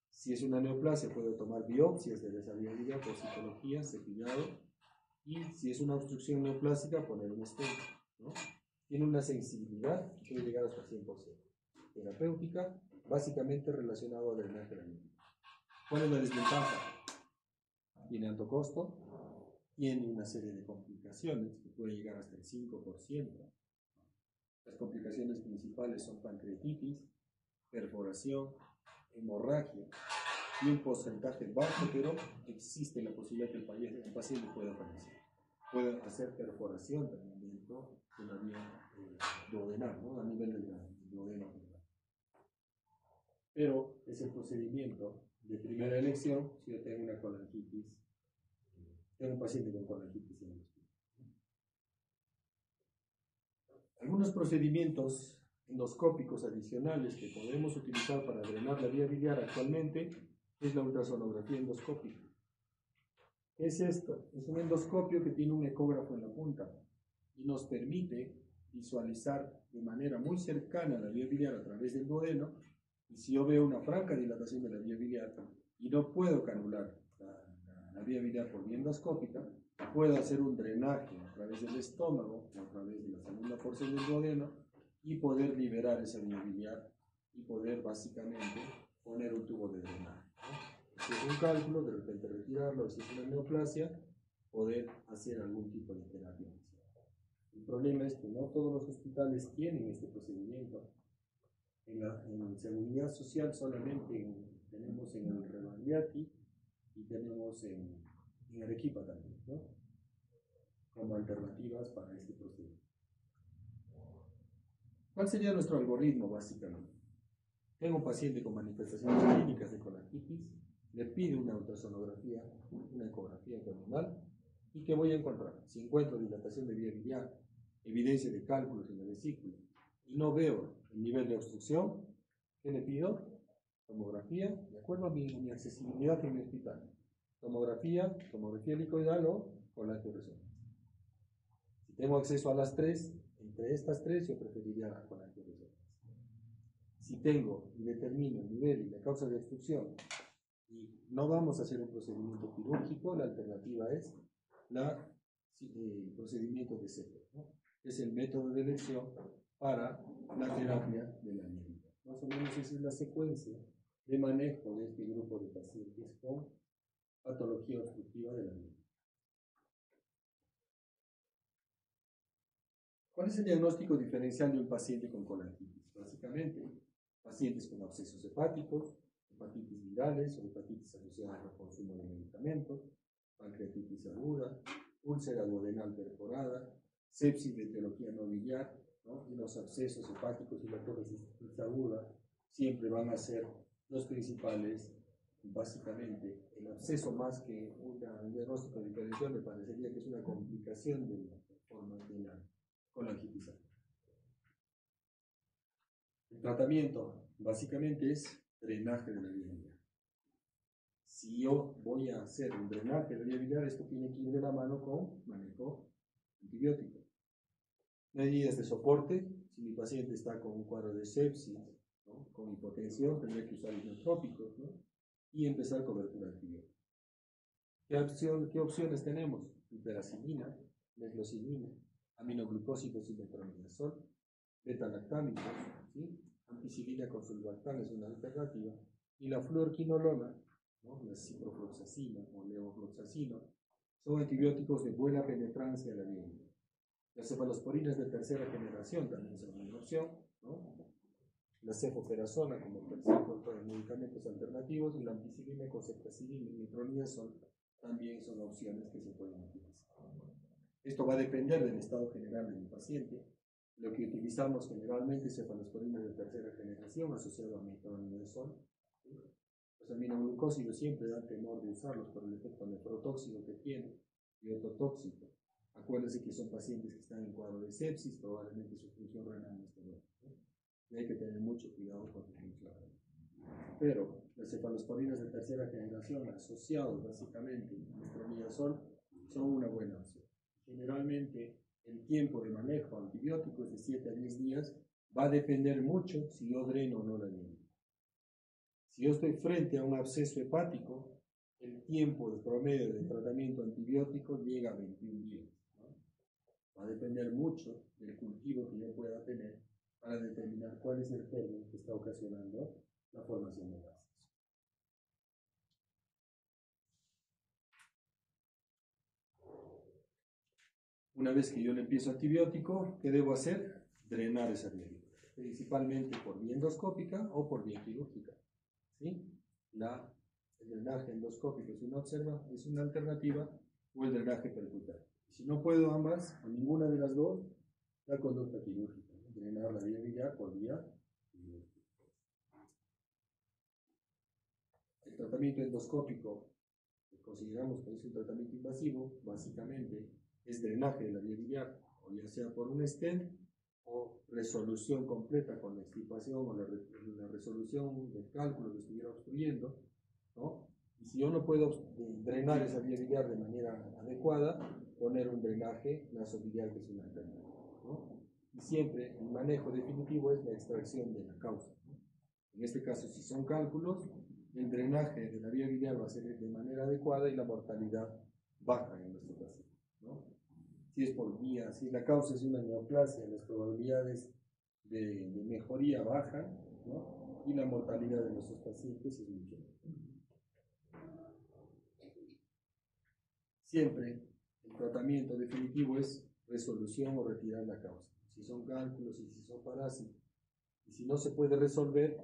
Si es una neoplasia, puedo tomar biopsias de esa vía biliar por citología, cepillado, y si es una obstrucción neoplásica, poner un stent, ¿no? Tiene una sensibilidad que puede llegar hasta 100%. Terapéutica, básicamente relacionado al drenaje de la vía. ¿Cuál es la desventaja? Tiene alto costo, tiene una serie de complicaciones que puede llegar hasta el 5%. Las complicaciones principales son pancreatitis, perforación, hemorragia y un porcentaje bajo, pero existe la posibilidad que el paciente pueda fallecer. Puede hacer perforación también dentro de la vía duodenal, ¿no? A nivel del duodeno. Pero es el procedimiento de primera elección si yo tengo una colangitis, tengo un paciente con colangitis en el hospital. Algunos procedimientos endoscópicos adicionales que podemos utilizar para drenar la vía biliar actualmente es la ultrasonografía endoscópica. ¿Qué es esto? Es un endoscopio que tiene un ecógrafo en la punta y nos permite visualizar de manera muy cercana la vía biliar a través del duodeno. Y si yo veo una franca dilatación de la vía biliar y no puedo canular la vía biliar por vía endoscópica, puedo hacer un drenaje a través del estómago o a través de la segunda porción del duodeno y poder liberar esa vía biliar y poder básicamente poner un tubo de drenaje, ¿no? Si es un cálculo, de repente retirarlo, si es una neoplasia, poder hacer algún tipo de terapia. El problema es que no todos los hospitales tienen este procedimiento. En seguridad social solamente tenemos en el Remandiati y tenemos en Arequipa también, ¿no? Como alternativas para este procedimiento. ¿Cuál sería nuestro algoritmo básicamente? Tengo un paciente con manifestaciones clínicas de colangitis, le pido una ultrasonografía, una ecografía abdominal, y ¿qué voy a encontrar? Si encuentro dilatación de vía biliar, evidencia de cálculos en la vesícula, y no veo el nivel de obstrucción, ¿qué le pido? Tomografía, de acuerdo a mi accesibilidad en mi hospital. Tomografía helicoidal o colangioresonancia. Si tengo acceso a las tres, entre estas tres yo preferiría la colangioresonancia. Si tengo y determino el nivel y la causa de obstrucción y no vamos a hacer un procedimiento quirúrgico, la alternativa es el procedimiento de CEPO, ¿no? Es el método de elección para la terapia de la vía biliar. Más o menos esa es la secuencia de manejo de este grupo de pacientes con patología obstructiva de la vía. ¿Cuál es el diagnóstico diferencial de un paciente con colangitis? Básicamente, pacientes con abscesos hepáticos, hepatitis virales o hepatitis asociadas al consumo de medicamentos, pancreatitis aguda, úlcera duodenal perforada, sepsis de etiología no biliar, ¿no? Y los abscesos hepáticos y la colecistitis aguda siempre van a ser los principales. Básicamente, el absceso más que un diagnóstico diferencial me parecería que es una complicación de la forma de la colangitis. El tratamiento básicamente es drenaje de la vía biliar. Si yo voy a hacer un drenaje de la vía biliar, esto tiene que ir de la mano con manejo antibiótico. Medidas de soporte, si mi paciente está con un cuadro de sepsis, ¿no? Con hipotensión, tendré que usar isotrópicos, ¿no? Y empezar cobertura antibiótica. ¿Qué opciones tenemos? Hiperacilina, meclocilina, aminoglucósidos y metronidazol, beta-lactámicos, ¿sí? Ampicilina con sulbactam es una alternativa, y la fluorquinolona, ¿no? La ciprofloxacina o levofloxacino, son antibióticos de buena penetrancia a la vía. Las cefalosporinas de tercera generación también son una opción, ¿no? La cefoperazona como tercer grupo de medicamentos alternativos, y la ampicilina con ceftazidima y metronidazol también son opciones que se pueden utilizar. Esto va a depender del estado general del paciente. Lo que utilizamos generalmente es cefalosporinas de tercera generación asociado a metronidazol. Los aminoglucósidos siempre dan temor de usarlos por el efecto nefrotóxico que tiene y ototóxico. Acuérdense que son pacientes que están en cuadro de sepsis, probablemente su función renal no esté buena, ¿no? Y hay que tener mucho cuidado con su función renal. Pero las cefalosporinas de tercera generación asociados básicamente a metronidazol son una buena opción. Generalmente el tiempo de manejo antibiótico es de 7 a 10 días. Va a depender mucho si yo dreno o no la viene. Si yo estoy frente a un absceso hepático, el tiempo de promedio de tratamiento antibiótico llega a 21 días, ¿no? Va a depender mucho del cultivo que yo pueda tener para determinar cuál es el germen que está ocasionando la formación de gases. Una vez que yo le empiezo antibiótico, ¿qué debo hacer? Drenar esa vía, principalmente por vía endoscópica o por vía quirúrgica, ¿sí? El drenaje endoscópico es una alternativa, o el drenaje percutáneo. Si no puedo ambas, o ninguna de las dos, la conducta quirúrgica, drenar la vía biliar por vía quirúrgica. El tratamiento endoscópico, que consideramos que es un tratamiento invasivo, básicamente es drenaje de la vía biliar, o ya sea por un stent o resolución completa con la extirpación o la resolución del cálculo que estuviera obstruyendo, ¿no? Y si yo no puedo drenar esa vía biliar de manera adecuada, poner un drenaje nasobiliar, que es una alternativa, ¿no? Y siempre el manejo definitivo es la extracción de la causa, ¿no? En este caso, si son cálculos, el drenaje de la vía biliar va a ser de manera adecuada y la mortalidad baja en nuestro paciente, ¿no? Si es por vía, si la causa es una neoplasia, las probabilidades de mejoría bajan, ¿no? Y la mortalidad de nuestros pacientes es mucho menor. Siempre el tratamiento definitivo es resolución o retirar la causa. Si son cálculos y si son parásitos, y si no se puede resolver,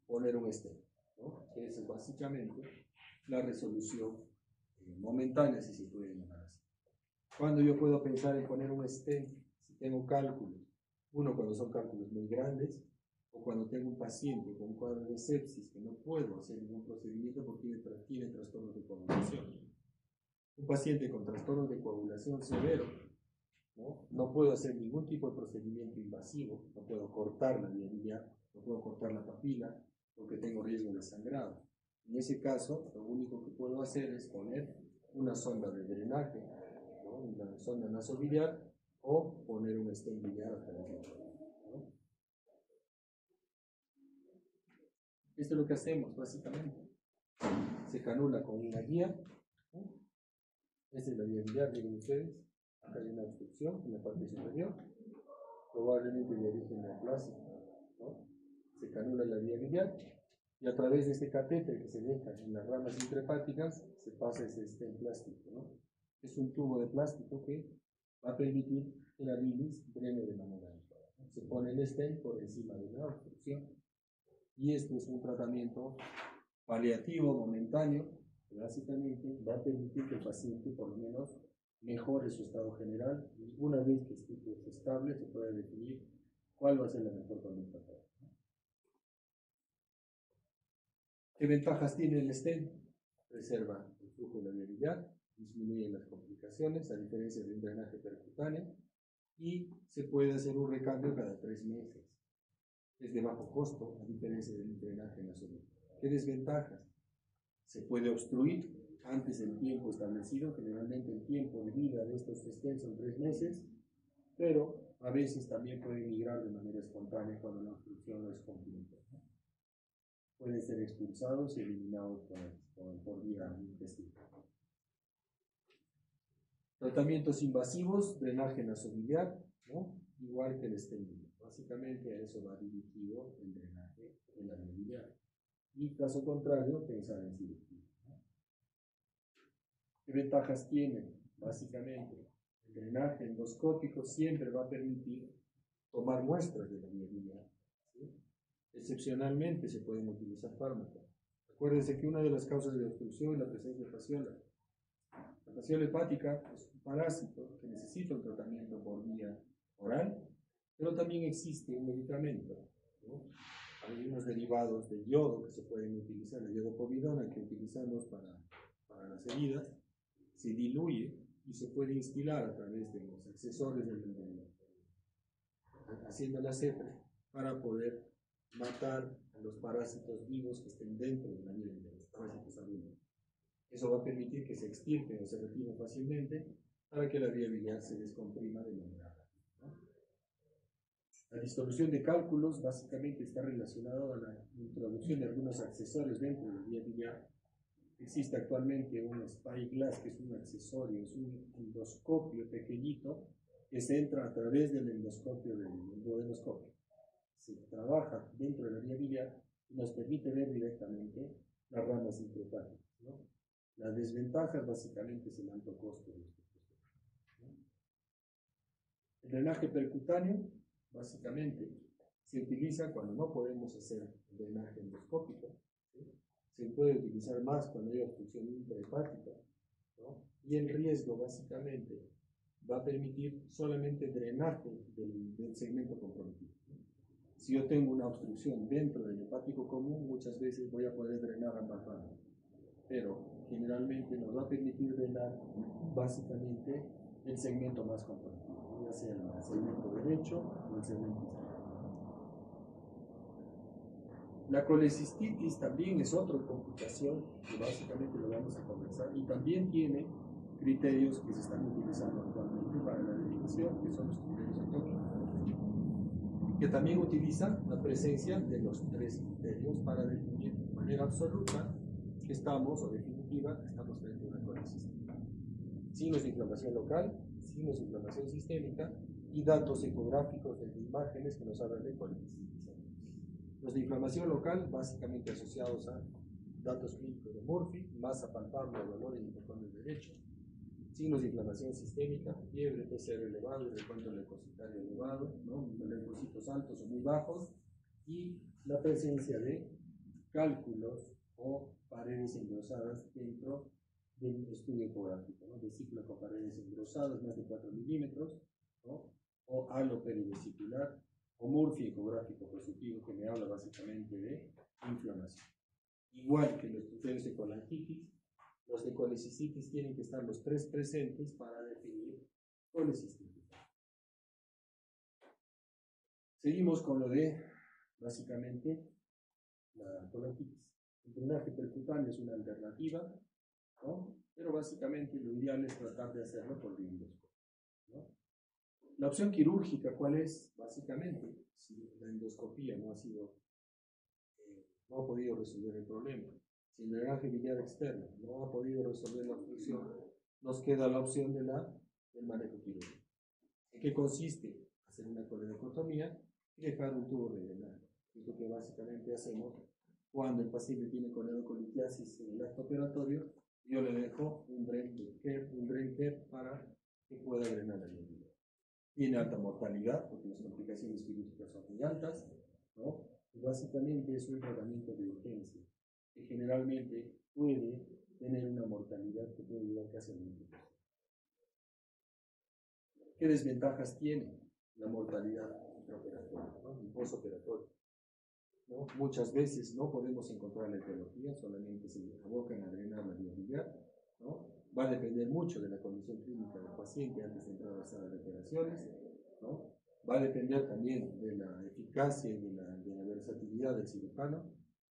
poner un stent, ¿no? Que es básicamente la resolución momentánea, si se puede llamar así. ¿Cuándo yo puedo pensar en poner un stent? Si tengo cálculos. Uno, cuando son cálculos muy grandes, o cuando tengo un paciente con un cuadro de sepsis que no puedo hacer ningún procedimiento porque tiene trastornos de coagulación. Un paciente con trastornos de coagulación severo, no puedo hacer ningún tipo de procedimiento invasivo, no puedo cortar la vía biliar, no puedo cortar la papila, porque tengo riesgo de sangrado. En ese caso, lo único que puedo hacer es poner una sonda de drenaje, ¿no? Una sonda nasobiliar, o poner un stent biliar a través de la, ¿no? Esto es lo que hacemos, básicamente. Se canula con una guía, ¿no? Esta es la vía biliar, miren ustedes. Acá hay una obstrucción en la parte superior, probablemente de origen neoplásico, ¿no? Se canula la vía biliar y a través de este catéter que se deja en las ramas intrahepáticas se pasa ese stent plástico, ¿no? Es un tubo de plástico que va a permitir que la bilis drene de manera adecuada, ¿no? Se pone el stent por encima de la obstrucción y esto es un tratamiento paliativo, momentáneo, que básicamente va a permitir que el paciente por lo menos mejore su estado general, y una vez que esté estable se puede definir cuál va a ser la mejor conducta para él. ¿Qué ventajas tiene el stent? Preserva el flujo de la vía biliar, disminuye las complicaciones, a diferencia de un drenaje percutáneo, y se puede hacer un recambio cada 3 meses. Es de bajo costo, a diferencia del drenaje nasobiliar. ¿Qué desventajas? Se puede obstruir antes del tiempo establecido, generalmente el tiempo de vida de estos stents son 3 meses, pero a veces también puede migrar de manera espontánea cuando la obstrucción no es completa, ¿no? Pueden ser expulsados y eliminados por vía intestinal. Tratamientos invasivos, drenaje nasobiliar, ¿no? Igual que el stent biliar. Básicamente a eso va dirigido el drenaje de la vía biliar. Y caso contrario, pensar en cirugía. ¿Qué ventajas tiene? Básicamente, el drenaje endoscópico siempre va a permitir tomar muestras de la vía biliar. ¿Sí? Excepcionalmente se pueden utilizar fármacos. Acuérdense que una de las causas de obstrucción es la presencia de fasciola. La fasciola hepática es un parásito que necesita un tratamiento por vía oral, pero también existe un medicamento, ¿no? Hay unos derivados de yodo que se pueden utilizar, el yodo povidona que utilizamos para las heridas, se diluye y se puede instilar a través de los accesorios haciendo la cepre para poder matar a los parásitos vivos que estén dentro de la vía biliar, los parásitos adultos. Eso va a permitir que se extirpen o se retiren fácilmente para que la vía biliar se descomprima de manera rápida, ¿no? La disolución de cálculos básicamente está relacionada a la introducción de algunos accesorios dentro de la vía biliar. Existe actualmente un Spyglass, que es un accesorio, es un endoscopio pequeñito que se entra a través del endoscopio del duodenoscopio. Se trabaja dentro de la vía biliar y nos permite ver directamente las ramas intrahepáticas, ¿no? Las desventajas básicamente es el alto costo de estos procesos, ¿no? El drenaje percutáneo básicamente se utiliza cuando no podemos hacer el drenaje endoscópico, ¿sí? Se puede utilizar más cuando hay obstrucción intrahepática, ¿no? Y el riesgo básicamente va a permitir solamente drenaje del segmento comprometido, ¿no? Si yo tengo una obstrucción dentro del hepático común, muchas veces voy a poder drenar ambas ramas, pero generalmente nos va a permitir drenar básicamente el segmento más comprometido, ya sea el segmento derecho o el segmento izquierdo. La colecistitis también es otra complicación que básicamente lo vamos a conversar y también tiene criterios que se están utilizando actualmente para la definición, que son los criterios autónomos, que también utilizan la presencia de los tres criterios para definir de manera absoluta que estamos, o definitiva, que estamos frente a una colecistitis. Signos de inflamación local, signos de inflamación sistémica y datos ecográficos de imágenes que nos hablan de colecistitis. Los de inflamación local, básicamente asociados a datos clínicos de Murphy, masa palpable o dolor en el hipocondio derecho. Signos de inflamación sistémica, fiebre, PCR elevado y recuento leucocitario elevado, ¿no? Leucocitos altos o muy bajos, y la presencia de cálculos o paredes engrosadas dentro del estudio ecográfico, ¿no? Vesícula con paredes engrosadas, más de 4 milímetros, ¿no? O halo perivesicular, o Murphy ecográfico positivo, que me habla básicamente de inflamación. Igual que los criterios de colangitis, los de colecistitis tienen que estar los tres presentes para definir colecistitis. Seguimos con lo de, básicamente, la colangitis. El drenaje percutáneo es una alternativa, ¿no? Pero básicamente lo ideal es tratar de hacerlo por endoscopio, ¿no? La opción quirúrgica, ¿cuál es? Básicamente, si la endoscopía no ha podido resolver el problema, si el drenaje biliar externo no ha podido resolver la obstrucción, nos queda la opción del manejo quirúrgico. ¿En qué consiste? Hacer una coledocotomía y dejar un tubo de drenaje. Es lo que básicamente hacemos cuando el paciente tiene coledocolitiasis en el acto operatorio. Yo le dejo un drain care para que pueda drenar la vía. Tiene alta mortalidad porque las complicaciones quirúrgicas son muy altas, ¿no? Y básicamente es un tratamiento de urgencia que generalmente puede tener una mortalidad que puede llegar casi al 20%. ¿Qué desventajas tiene la mortalidad intraoperatoria, ¿no? Y postoperatoria, ¿no? Muchas veces no podemos encontrar la etiología, solamente se abocan a drenar la vía biliar, ¿no? Va a depender mucho de la condición clínica del paciente antes de entrar a la sala de operaciones, ¿no? Va a depender también de la eficacia y de la versatilidad del cirujano,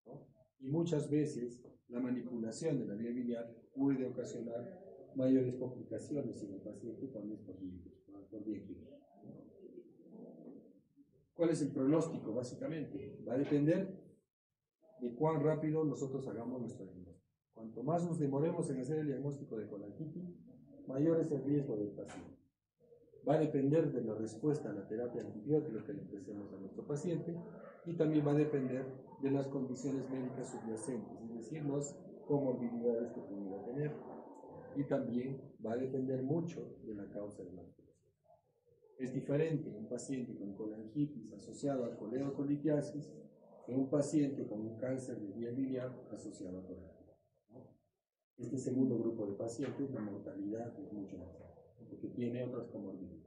¿no? Y muchas veces la manipulación de la vía biliar puede ocasionar mayores complicaciones en el paciente cuando es por vía quirúrgica. ¿Cuál es el pronóstico? Básicamente va a depender de cuán rápido nosotros hagamos nuestro diagnóstico. Cuanto más nos demoremos en hacer el diagnóstico de colangitis, mayor es el riesgo del paciente. va a depender de la respuesta a la terapia antibiótica que le empecemos a nuestro paciente y también va a depender de las condiciones médicas subyacentes, es decir, las comorbilidades que pudiera tener. Y también va a depender mucho de la causa de la alteración. Es diferente un paciente con colangitis asociado a coledocolitiasis que un paciente con un cáncer de vía biliar asociado a colangitis. Este segundo grupo de pacientes, la mortalidad es mucho más alta, porque tiene otras comorbilidades.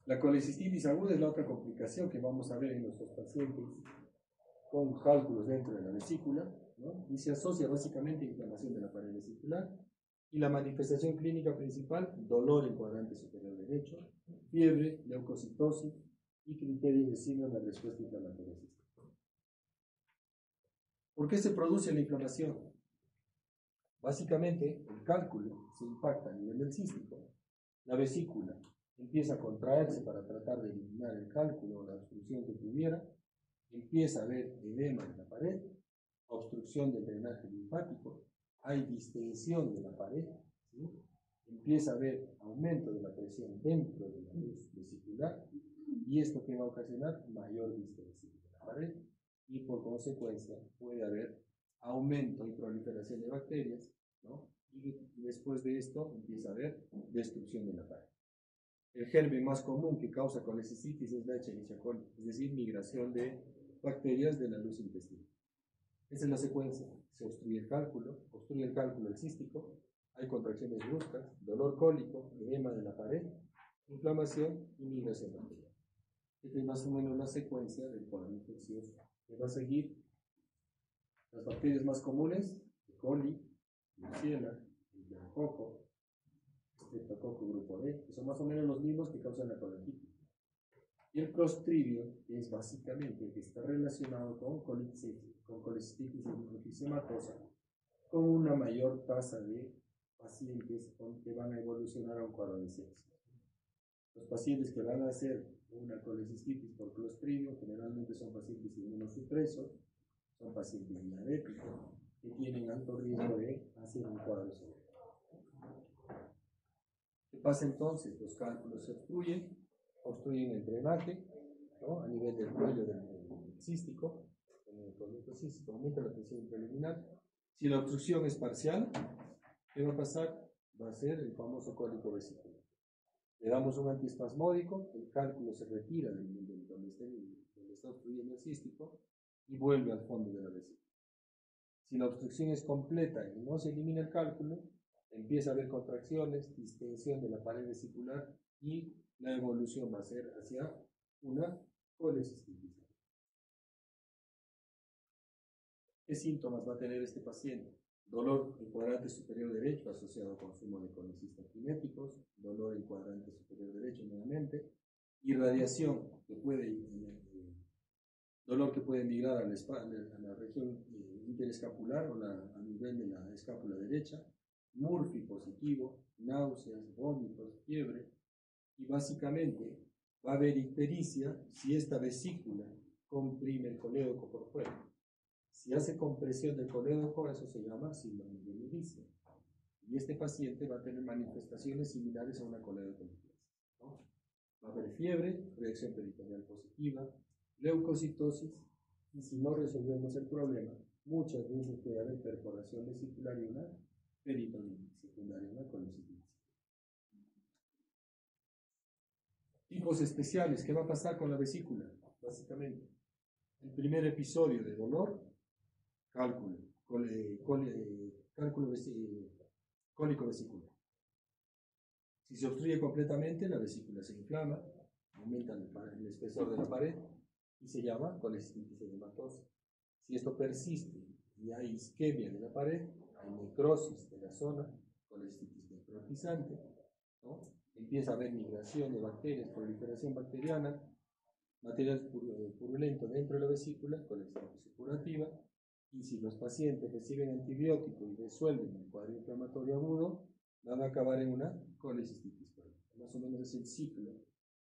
La colecistitis aguda es la otra complicación que vamos a ver en nuestros pacientes con cálculos dentro de la vesícula, ¿no? Y se asocia básicamente a inflamación de la pared vesicular. Y la manifestación clínica principal, dolor en cuadrante superior derecho, fiebre, leucocitosis y criterio de signo de respuesta inflamatoria sistémica. ¿Por qué se produce la inflamación? Básicamente, el cálculo se impacta a nivel del cístico, la vesícula empieza a contraerse para tratar de eliminar el cálculo o la obstrucción que tuviera, empieza a haber edema en la pared, obstrucción del drenaje linfático, hay distensión de la pared, ¿sí? Empieza a haber aumento de la presión dentro de la luz vesicular y esto que va a ocasionar mayor distensión de la pared y por consecuencia puede haber aumento y proliferación de bacterias, ¿no? Y después de esto empieza a haber destrucción de la pared. El germen más común que causa colecistitis es la Escherichia coli, es decir, migración de bacterias de la luz intestinal. Esa es la secuencia. Se obstruye el cálculo el cístico, hay contracciones bruscas, dolor cólico, edema de la pared, inflamación y migración bacteriana. Esta es más o menos la secuencia del cuadro infeccioso. Que va a seguir las bacterias más comunes, E. coli, Klebsiella, Enterococo, Streptococo grupo D, que son más o menos los mismos que causan la colangitis. Y el Clostridium es básicamente el que está relacionado con colecistitis inflamatosa, con una mayor tasa de pacientes que van a evolucionar a un cuadro de sepsis. Los pacientes que van a hacer una colecistitis por Clostridium generalmente son pacientes inmunosupresos, son pacientes diabéticos que tienen alto riesgo de hacer un cuadro severo. ¿Qué pasa entonces? Los cálculos se obstruyen el drenaje, ¿no? A nivel del cuello del cístico, en el conducto cístico, aumenta la presión introluminal. Si la obstrucción es parcial, ¿qué va a pasar? Va a ser el famoso cólico vesicular. Le damos un antiespasmódico, el cálculo se retira donde está obstruyendo el cístico y vuelve al fondo de la vesícula. Si la obstrucción es completa y no se elimina el cálculo, empieza a haber contracciones, distensión de la pared vesicular y la evolución va a ser hacia una colecistitis. ¿Qué síntomas va a tener este paciente? Dolor en cuadrante superior derecho asociado a consumo de colecistinas kinéticos, dolor en cuadrante superior derecho nuevamente, irradiación que puede, dolor que puede migrar a la región interescapular o a nivel de la escápula derecha, Murphy positivo, náuseas, vómitos, fiebre, y básicamente va a haber ictericia si esta vesícula comprime el colédoco por fuera. Si hace compresión del colédoco, eso se llama síndrome de ictericia. Y este paciente va a tener manifestaciones similares a una coledocolitis, ¿no? Va a haber fiebre, reacción peritoneal positiva, leucocitosis, y si no resolvemos el problema, muchas veces puede haber perforación vesicular y una peritonitis secundaria, una colecitis. Tipos especiales, ¿qué va a pasar con la vesícula? Básicamente, el primer episodio de dolor, cólico vesicular. Si se obstruye completamente, la vesícula se inflama, aumenta el espesor de la pared y se llama colecistitis edematosa. Si esto persiste y hay isquemia de la pared, hay necrosis de la zona, colecistitis necrotizante, ¿no? Empieza a haber migración de bacterias, proliferación bacteriana, material purulento dentro de la vesícula, colecistitis supurativa, y si los pacientes reciben antibiótico y resuelven el cuadro inflamatorio agudo, van a acabar en una colecistitis crónica. Más o menos es el ciclo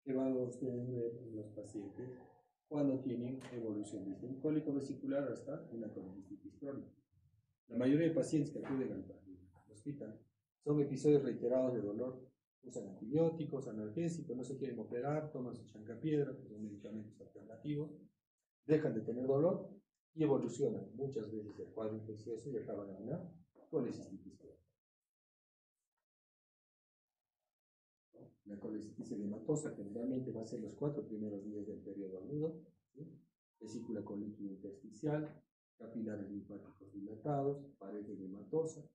que van a ustedes ver en los pacientes cuando tienen evolución desde un cólico vesicular hasta una colecistitis crónica. La mayoría de pacientes que acuden al hospital son episodios reiterados de dolor Usan antibióticos, analgésicos, no se quieren operar, toman su chancapiedra, que son medicamentos alternativos, dejan de tener dolor y evolucionan muchas veces el cuadro infeccioso y acaban en una colecistitis crónica. La colecistitis edematosa generalmente va a ser los 4 primeros días del periodo agudo, ¿sí? Vesícula con líquido intersticial, capilares linfáticos dilatados, pared edematosa,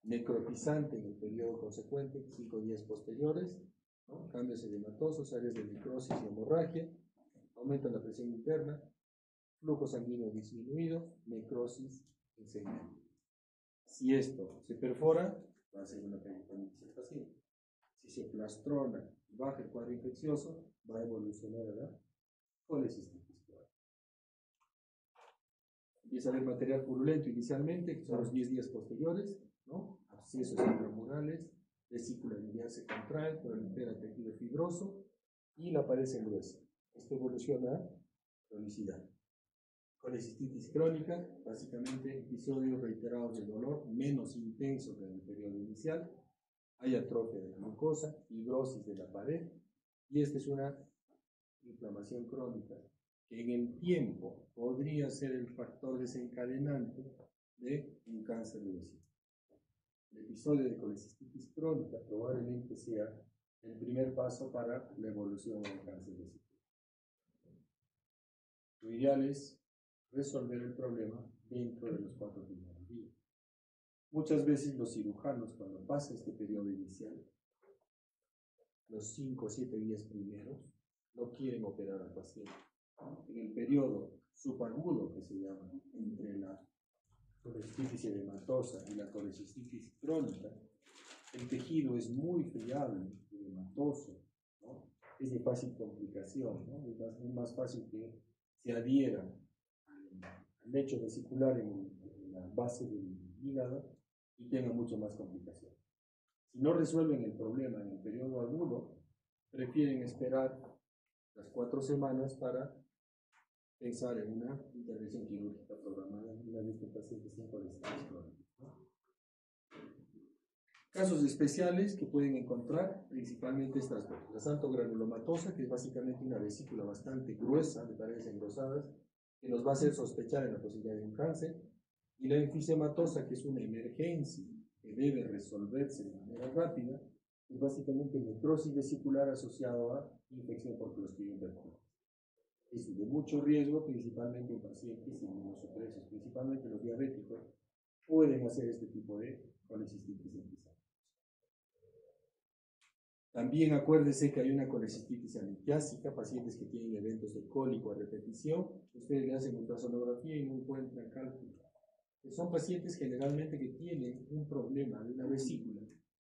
necrotizante en el periodo consecuente, 5 días posteriores, ¿no? Cambios edematosos, áreas de necrosis y hemorragia, aumenta la presión interna, flujo sanguíneo disminuido, necrosis en segmento. Si esto se perfora, va a ser una peritonitis del paciente. Si se plastrona y baja el cuadro infeccioso, va a evolucionar a la colecistitis crónica. Empieza a haber material purulento inicialmente, que son los 10 días posteriores, ¿no? Abscesos intramurales, vesícula biliar se contrae, prolifera tejido fibroso y la pared se engruesa. Esto evoluciona a cronicidad. Colecistitis crónica, básicamente episodios reiterados de dolor menos intenso que en el periodo inicial. Hay atrofia de la mucosa, fibrosis de la pared, y esta es una inflamación crónica que en el tiempo podría ser el factor desencadenante de un cáncer de vesícula. El episodio de colecistitis crónica probablemente sea el primer paso para la evolución del cáncer de vesícula. Lo ideal es resolver el problema dentro de los 4 primeros días. Muchas veces los cirujanos, cuando pasa este periodo inicial, los 5 o 7 días primeros, no quieren operar al paciente. En el periodo subagudo, que se llama, entre la colecistitis edematosa y la colecistitis crónica, el tejido es muy friable, edematoso, ¿no? Es de fácil complicación, ¿no? Es más fácil que se adhiera al lecho vesicular en la base del hígado y tenga mucho más complicación. Si no resuelven el problema en el periodo agudo, prefieren esperar las 4 semanas para pensar en una intervención quirúrgica programada una vez que el paciente esté en colecistitis crónica. Casos especiales que pueden encontrar, principalmente estas dos: la xantogranulomatosa, que es básicamente una vesícula bastante gruesa, de paredes engrosadas, que nos va a hacer sospechar en la posibilidad de un cáncer, y la enfisematosa, que es una emergencia que debe resolverse de manera rápida, es básicamente necrosis vesicular asociado a infección por Clostridium perfringens. Es de mucho riesgo, principalmente en pacientes inmunosupresos, principalmente los diabéticos, pueden hacer este tipo de colecistitis enfisema. También acuérdese que hay una colecistitis aniquiásica, pacientes que tienen eventos de cólico a repetición. Ustedes le hacen ultrasonografía y no encuentran cálculo. Son pacientes generalmente que tienen un problema de una vesícula,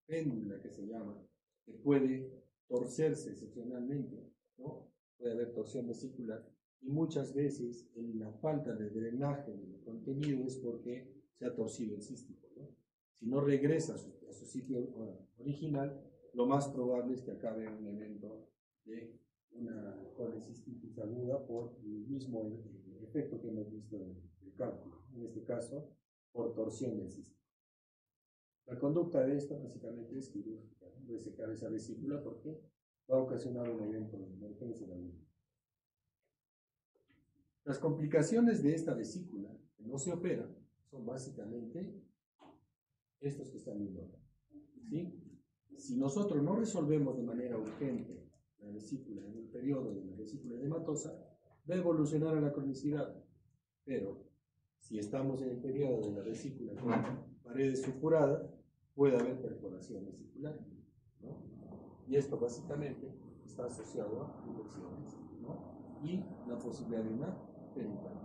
péndula que se llama, que puede torcerse excepcionalmente, ¿no? Puede haber torsión vesicular, y muchas veces la falta de drenaje del contenido es porque se ha torcido el cístico, ¿no? Si no regresa a su sitio original, lo más probable es que acabe en un evento de una colecistitis aguda por el mismo efecto que hemos visto en el cálculo, en este caso por torsión del cístico. La conducta de esto básicamente es quirúrgica, ¿no? Resecar esa vesícula porque va a ocasionar un evento de emergencia de aguda. Las complicaciones de esta vesícula que no se operan son básicamente estos que están viendo acá, ¿sí? Si nosotros no resolvemos de manera urgente la vesícula en el periodo de la vesícula edematosa, va a evolucionar a la cronicidad. Pero si estamos en el periodo de la vesícula con paredes supuradas, puede haber perforación vesicular, ¿no? Y esto básicamente está asociado a infecciones, ¿no? Y la posibilidad de una peritonitis.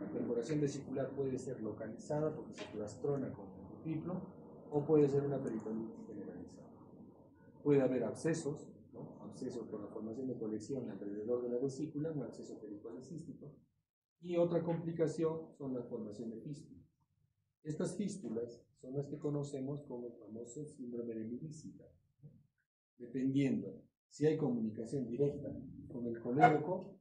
La perforación vesicular puede ser localizada porque se plastrona con el triplo, o puede ser una peritonitis generalizada. Puede haber abscesos, ¿no? Abscesos por la formación de colección alrededor de la vesícula, un absceso pericolecístico. Y otra complicación son la formación de fístulas. Estas fístulas son las que conocemos como el famoso síndrome de Midística. Dependiendo si hay comunicación directa con el colédoco,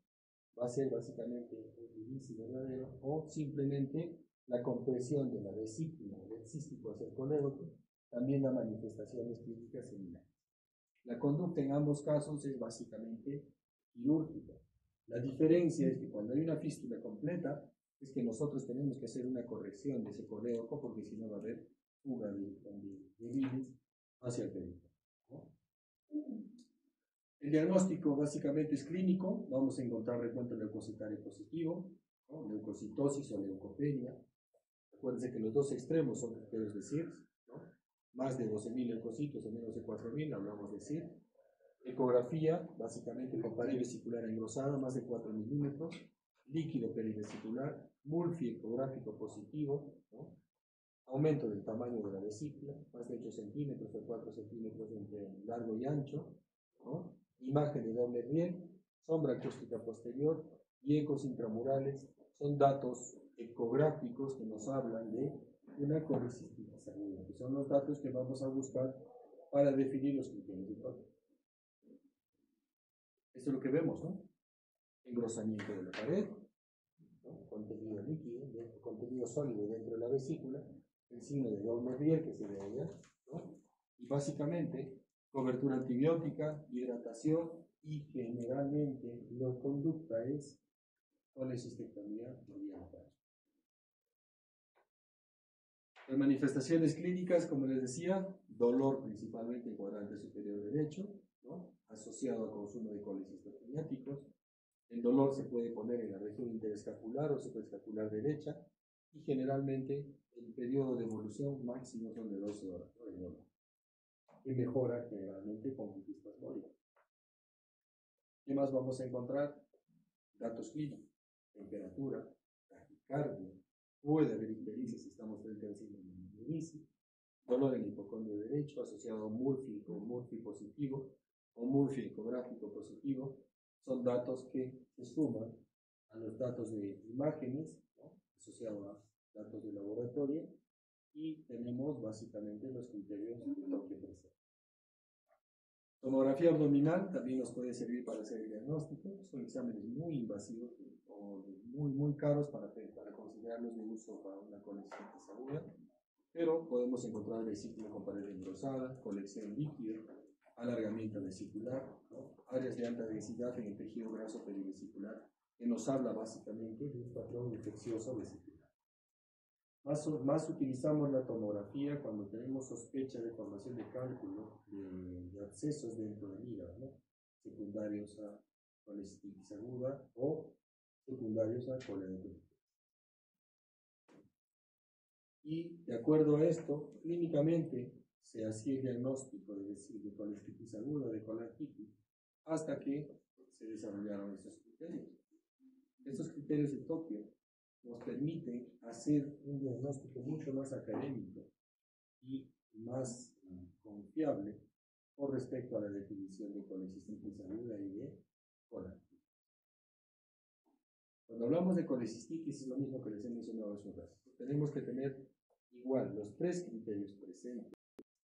va a ser básicamente un Midística verdadero, o simplemente la compresión de la vesícula del cístico hacia el colédoco también da manifestaciones clínicas similares. La conducta en ambos casos es básicamente quirúrgica. La diferencia es que cuando hay una fístula completa, es que nosotros tenemos que hacer una corrección de ese colédoco, porque si no va a haber fuga de bilis hacia el pericardio, ¿no? El diagnóstico básicamente es clínico. Vamos a encontrar recuento leucocitario positivo, ¿no? Leucocitosis o leucopenia. Acuérdense que los dos extremos son criterios de CIRS, ¿no? Más de 12.000 leucocitos o menos de 4.000, hablamos de CIRS. Ecografía, básicamente con pared vesicular engrosada, más de 4 milímetros. Líquido perivesicular, multi ecográfico positivo, ¿no? Aumento del tamaño de la vesícula, más de 8 centímetros o 4 centímetros entre largo y ancho, ¿no? Imagen de doble riel, sombra acústica posterior y ecos intramurales. Son datos ecográficos que nos hablan de una colecistitis aguda, que son los datos que vamos a buscar para definir los criterios de prótesis. Esto es lo que vemos, ¿no? Engrosamiento de la pared, ¿no? Contenido líquido, contenido sólido dentro de la vesícula, el signo de doble riel que se ve allá, ¿no? Y básicamente cobertura antibiótica, hidratación y generalmente la conducta es colecistectomía por vía local. Las manifestaciones clínicas, como les decía, dolor principalmente en cuadrante superior derecho, ¿no? Asociado al consumo de colecistectomiáticos. El dolor se puede poner en la región interescapular o supraescapular derecha y generalmente el periodo de evolución máximo son de 12 horas, ¿no? Y mejora generalmente con antiespasmódica. ¿Qué más vamos a encontrar? Datos clínicos, temperatura, taquicardia, puede haber ictericia si estamos frente al síndrome de inicio, dolor en el hipocondrio derecho asociado a Murphy positivo o Murphy ecográfico positivo. Son datos que se suman a los datos de imágenes, ¿no? Asociados a datos de laboratorio, y tenemos básicamente los criterios de toque presente. Tomografía abdominal también nos puede servir para hacer el diagnóstico. Son exámenes muy invasivos o muy caros para considerarlos de uso para una colecicitis aguda, pero podemos encontrar vesícula con pared engrosada, colección líquida, alargamiento vesicular, ¿no? Áreas de alta densidad en el tejido graso perivesicular, que nos habla básicamente de un patrón infeccioso vesicular. Más utilizamos la tomografía cuando tenemos sospecha de formación de cálculo de abscesos dentro del hígado, ¿no? Secundarios a colecitis aguda o secundarios a coledomitis. Y de acuerdo a esto, clínicamente se hacía el diagnóstico de colecitis aguda, de colangitis, hasta que se desarrollaron estos criterios. Estos criterios de Tokio nos permiten hacer un diagnóstico mucho más académico y más confiable con respecto a la definición de colecistitis aguda y de colangitis. Cuando hablamos de colecistitis es lo mismo que les he mencionado hace un rato. Tenemos que tener igual los tres criterios presentes.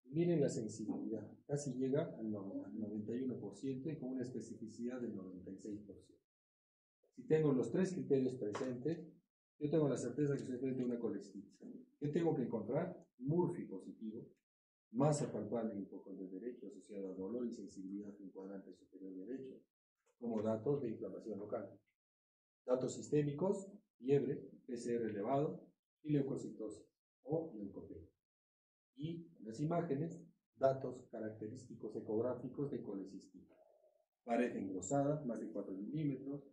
Miren la sensibilidad, casi llega al 91% y con una especificidad del 96%. Si tengo los tres criterios presentes, yo tengo la certeza que estoy frente a una colecitis. ¿Qué tengo que encontrar? Murphy positivo, masa palpable en hipocondrio derecho asociada a dolor y sensibilidad en cuadrante superior derecho, como datos de inflamación local. Datos sistémicos, fiebre, PCR elevado y leucocitosis o leucopenia. Y las imágenes, datos característicos ecográficos de colecistitis. Pared engrosada, más de 4 milímetros,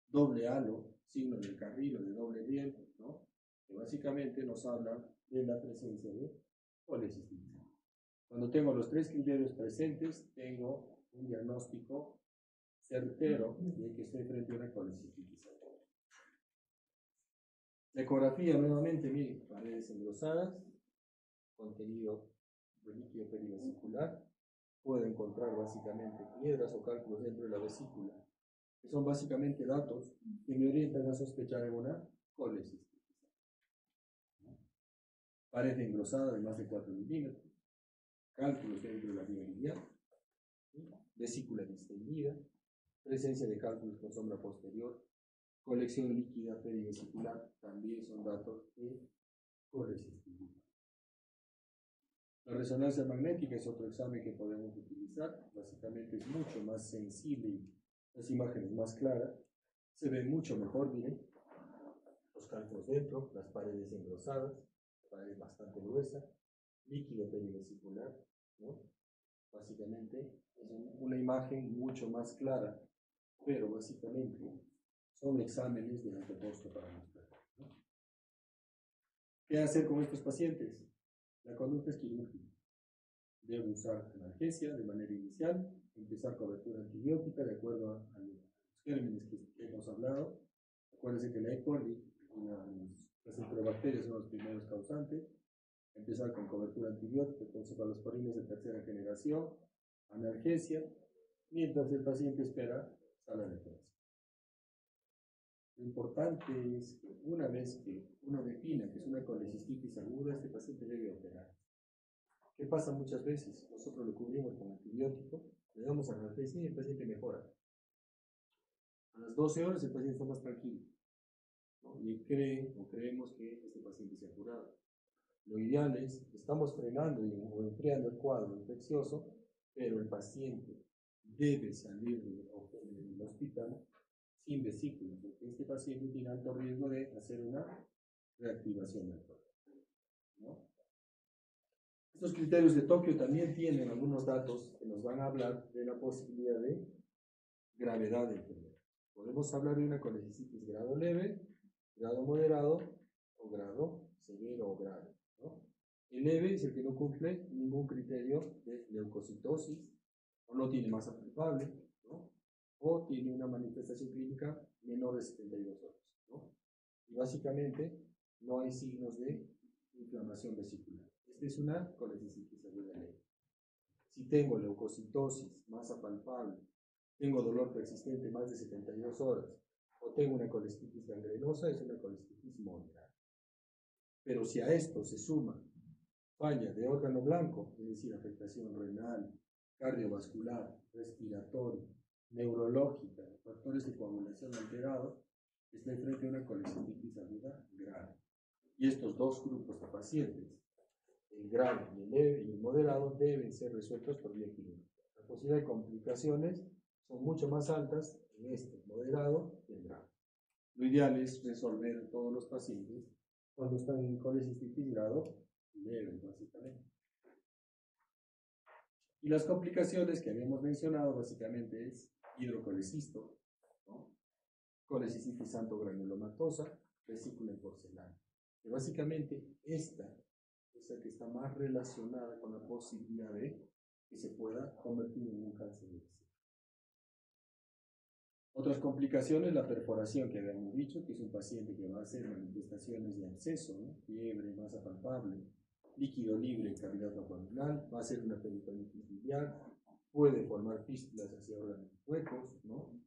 doble halo, signo del carril de doble riel, ¿no? Que básicamente nos habla de la presencia de colecistitis. Cuando tengo los tres criterios presentes, tengo un diagnóstico certero de que estoy frente a una colecistitis. La ecografía, nuevamente, miren, paredes engrosadas, contenido de líquido perivesicular, puedo encontrar básicamente piedras o cálculos dentro de la vesícula, que son básicamente datos que me orientan a sospechar en una colecistitis. Pared engrosada de más de 4 milímetros, cálculos dentro de la vía biliar, vesícula distendida, presencia de cálculos con sombra posterior, colección líquida perivesicular, también son datos de colecistitis. La resonancia magnética es otro examen que podemos utilizar. Básicamente es mucho más sensible y las imágenes más claras. Se ve mucho mejor, miren. Los cálculos dentro, las paredes engrosadas, la pared bastante gruesa, líquido perivesicular, ¿no? Básicamente es una imagen mucho más clara, pero básicamente son exámenes de alto costo para nosotros, ¿no? ¿Qué hacer con estos pacientes? La conducta es quirúrgica. Debe usar analgesia de manera inicial, empezar cobertura antibiótica de acuerdo a los gérmenes que hemos hablado. Acuérdense que la E. coli y las enterobacterias son los primeros causantes. Empezar con cobertura antibiótica, entonces para los cefalosporinas de tercera generación, analgesia, mientras el paciente espera sala de operación. Lo importante es que una vez que uno defina que es una colecistitis aguda, este paciente debe operar. ¿Qué pasa muchas veces? Nosotros lo cubrimos con antibiótico, le damos analgesia y el paciente mejora. A las 12 horas el paciente está más tranquilo, ¿no? Y creemos que este paciente se ha curado. Lo ideal es, estamos frenando o enfriando el cuadro infeccioso, pero el paciente debe salir del hospital sin vesícula, porque este paciente tiene alto riesgo de hacer una reactivación del cuerpo, ¿no? Estos criterios de Tokio también tienen algunos datos que nos van a hablar de la posibilidad de gravedad de enfermedad. Podemos hablar de una colecistitis grado leve, grado moderado o grado severo o grave, ¿no? El leve es el que no cumple ningún criterio de leucocitosis, o no tiene masa palpable, ¿no? O tiene una manifestación clínica menor de 72 horas, ¿no? Y básicamente no hay signos de inflamación vesicular. Esta es una colecistitis aguda leve. Si tengo leucocitosis, masa palpable, tengo dolor persistente más de 72 horas, o tengo una colecistitis gangrenosa, es una colecistitis moderada. Pero si a esto se suma falla de órgano blanco, es decir, afectación renal, cardiovascular, respiratoria, neurológica, factores de coagulación alterados, está frente a una colecistitis aguda grave. Y estos dos grupos de pacientes, el grave y el leve y el moderado, deben ser resueltos por vía quirúrgica. La posibilidad de complicaciones son mucho más altas en este moderado que en el grave. Lo ideal es resolver todos los pacientes cuando están en colecistitis grado leve, básicamente. Y las complicaciones que habíamos mencionado básicamente es hidrocolecisto, ¿no? Colecistitis antogranulomatosa, vesícula en porcelana. Que básicamente esta es la que está más relacionada con la posibilidad de que se pueda convertir en un cáncer de vesícula. Otras complicaciones, la perforación que habíamos dicho, que es un paciente que va a hacer manifestaciones de absceso, ¿no? Fiebre, masa palpable, líquido libre en cavidad abdominal, va a ser una peritonitis biliar, puede formar fístulas hacia órganos huecos, ¿no?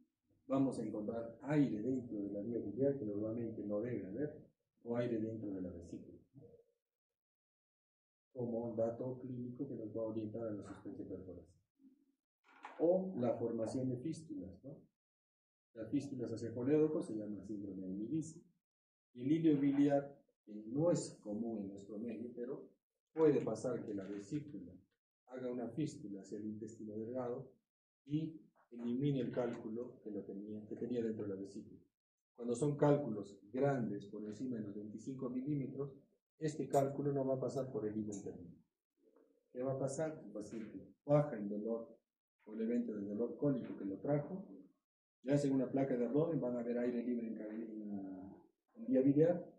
Vamos a encontrar aire dentro de la vía biliar, que normalmente no debe haber, o aire dentro de la vesícula, ¿no? Como un dato clínico que nos va a orientar a la sospecha de perforación. O la formación de fístulas, ¿no? Las fístulas hacia colédoco se llama síndrome de Milici. Y el hilio biliar, que no es común en nuestro medio, pero puede pasar que la vesícula haga una fístula hacia el intestino delgado y elimine el cálculo que tenía dentro de la vesícula. Cuando son cálculos grandes, por encima de los 25 milímetros, este cálculo no va a pasar por el hilo interno. ¿Qué va a pasar? El paciente baja en dolor o el evento de dolor cólico que lo trajo, le hacen una placa de abdomen, van a ver aire libre en vía biliar,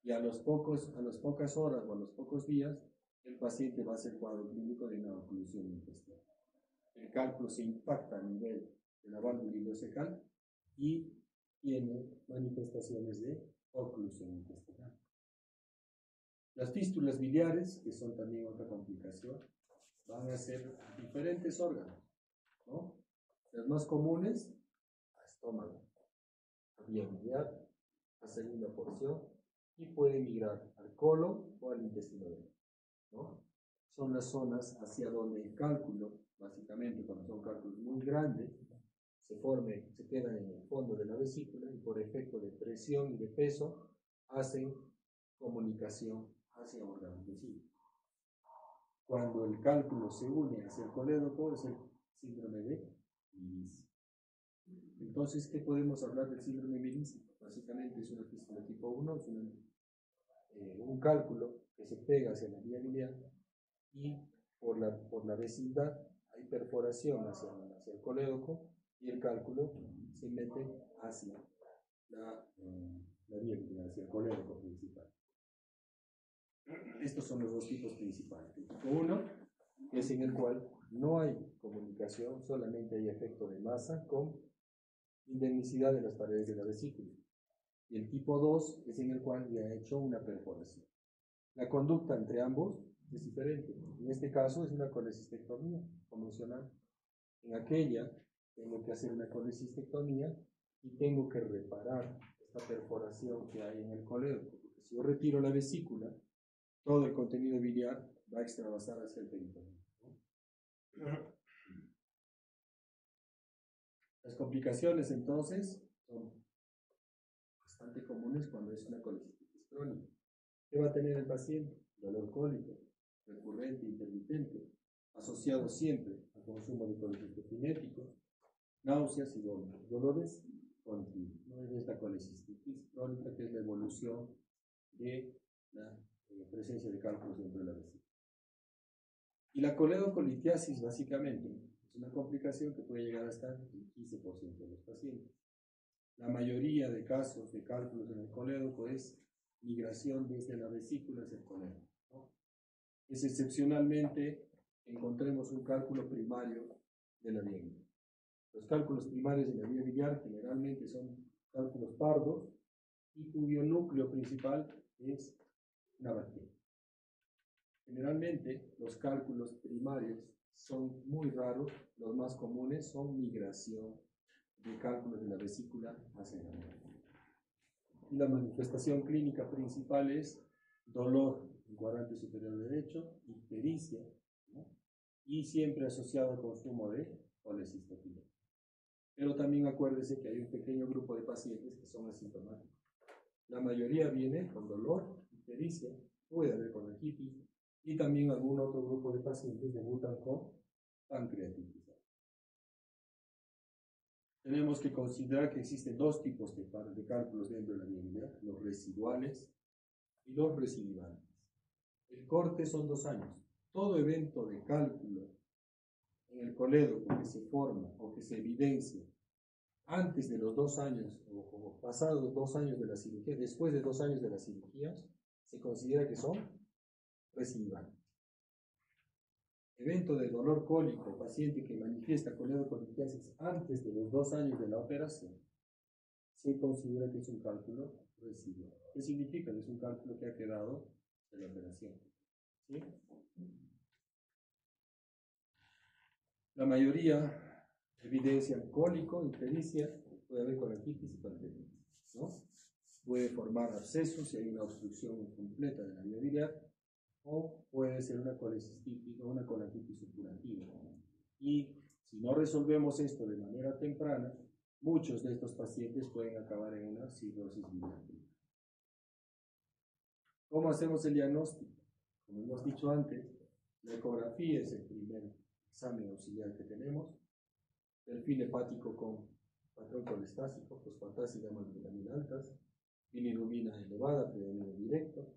y a las pocas horas o a los pocos días, el paciente va a hacer cuadro clínico de una oclusión intestinal. El cálculo se impacta a nivel de la válvula ileocecal y tiene manifestaciones de oclusión intestinal. Las fístulas biliares, que son también otra complicación, van a ser diferentes órganos, ¿no? Las más comunes, estómago, a vía biliar, a segunda porción, y puede migrar al colon o al intestino delgado, ¿no? Son las zonas hacia donde el cálculo, básicamente cuando son cálculos muy grandes, se quedan en el fondo de la vesícula y por efecto de presión y de peso hacen comunicación hacia órganos vecinos. cuando el cálculo se une hacia el colédoco es el síndrome de Médicis. Entonces, ¿qué podemos hablar del síndrome Médicis? Básicamente es una fístula tipo 1, es un cálculo que se pega hacia la vía biliar y por la vecindad hay perforación hacia el colédoco y el cálculo se mete hacia la vía biliar, hacia el colédoco principal. Estos son los dos tipos principales. El tipo 1 es en el cual no hay comunicación, solamente hay efecto de masa con indemnicidad de las paredes de la vesícula. Y el tipo 2 es en el cual ya he hecho una perforación. La conducta entre ambos es diferente. En este caso es una colecistectomía convencional. En aquella tengo que hacer una colecistectomía y tengo que reparar esta perforación que hay en el colédoco. Porque si yo retiro la vesícula, todo el contenido biliar va a extravasar hacia el peritoneo. Las complicaciones entonces son bastante comunes cuando es una colecistitis crónica. ¿Qué va a tener el paciente? Dolor cólico, recurrente, intermitente, asociado siempre al consumo de colecistinéticos, náuseas y vómitos, dolores continuos. ¿No? Es esta colecistitis crónica que es la evolución de la presencia de cálculos dentro de la vesícula. Y la coledocolitiasis básicamente es una complicación que puede llegar hasta el 15% de los pacientes. La mayoría de casos de cálculos en el colédoco es migración desde la vesícula hacia el colédoco, ¿no? Es excepcionalmente encontremos un cálculo primario de la vía biliar. Los cálculos primarios de la vía biliar generalmente son cálculos pardos y cuyo núcleo principal es una bacteria. Generalmente los cálculos primarios son muy raros, los más comunes son migración de cálculos de la vesícula hacia la vía. Y la manifestación clínica principal es dolor en cuadrante superior derecho, ictericia, ¿no? Y siempre asociado al consumo de colecistoquina. Pero también acuérdese que hay un pequeño grupo de pacientes que son asintomáticos. La mayoría viene con dolor, ictericia, puede haber colangitis, y también algún otro grupo de pacientes debutan con pancreatitis. Tenemos que considerar que existen dos tipos de cálculos dentro de la vía biliar, los residuales y los recidivantes. El corte son 2 años. Todo evento de cálculo en el colédoco que se forma o que se evidencia antes de los 2 años o pasados 2 años de la cirugía, después de 2 años de la cirugía, se considera que son recidivantes. Evento de dolor cólico, paciente que manifiesta coledocolitiasis antes de los 2 años de la operación, se considera que es un cálculo residual. ¿Qué significa? Es un cálculo que ha quedado de la operación. ¿Sí? La mayoría evidencian cólico, ictericia, puede haber colangitis y pancreatitis, ¿no? Puede formar abscesos si hay una obstrucción completa de la vía biliar, o puede ser una colecistitis o una colangitis supurativa. Y si no resolvemos esto de manera temprana, muchos de estos pacientes pueden acabar en una cirrosis biliar. ¿Cómo hacemos el diagnóstico? Como hemos dicho antes, la ecografía es el primer examen auxiliar que tenemos. Perfil hepático con patrón colestásico, fosfatasa y gamma-glutamina altas, bilirrubina elevada, predominio directo.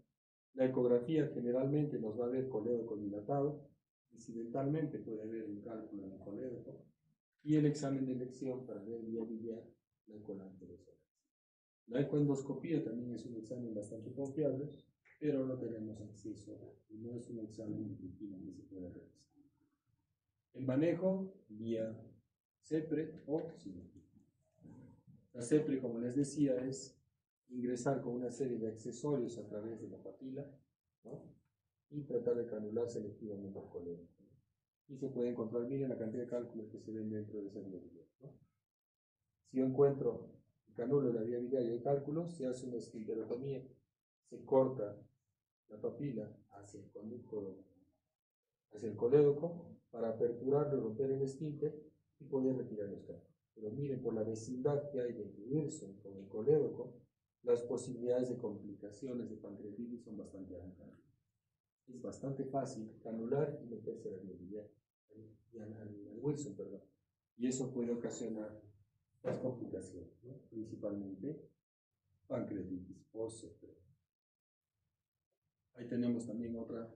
La ecografía generalmente nos va a ver colédoco dilatado, incidentalmente puede haber un cálculo en el colédoco, y el examen de elección para ver vía biliar, la colangioscopia. La ecoendoscopía también es un examen bastante confiable, pero no tenemos acceso, y no es un examen de rutina que se puede realizar. El manejo vía CEPRE o cirugía. La CEPRE, como les decía, es ingresar con una serie de accesorios a través de la papila, ¿no? Y tratar de canular selectivamente el colédoco. Y se puede encontrar, miren la cantidad de cálculos que se ven dentro de esa vía biliar, ¿no? Si yo encuentro el canulo de la vía biliar y hay cálculos, se hace una esclerotomía, se corta la papila hacia el conducto, hacia el colédoco, para aperturarlo y romper el esfínter y poder retirar los cálculos. Pero miren, por la vecindad que hay de Wilson con el colédoco, las posibilidades de complicaciones de pancreatitis son bastante altas. es bastante fácil anular y meterse a la viabilidad, al Wilson, perdón. Y eso puede ocasionar las complicaciones, ¿no? Principalmente pancreatitis postcefálica. Ahí tenemos también otra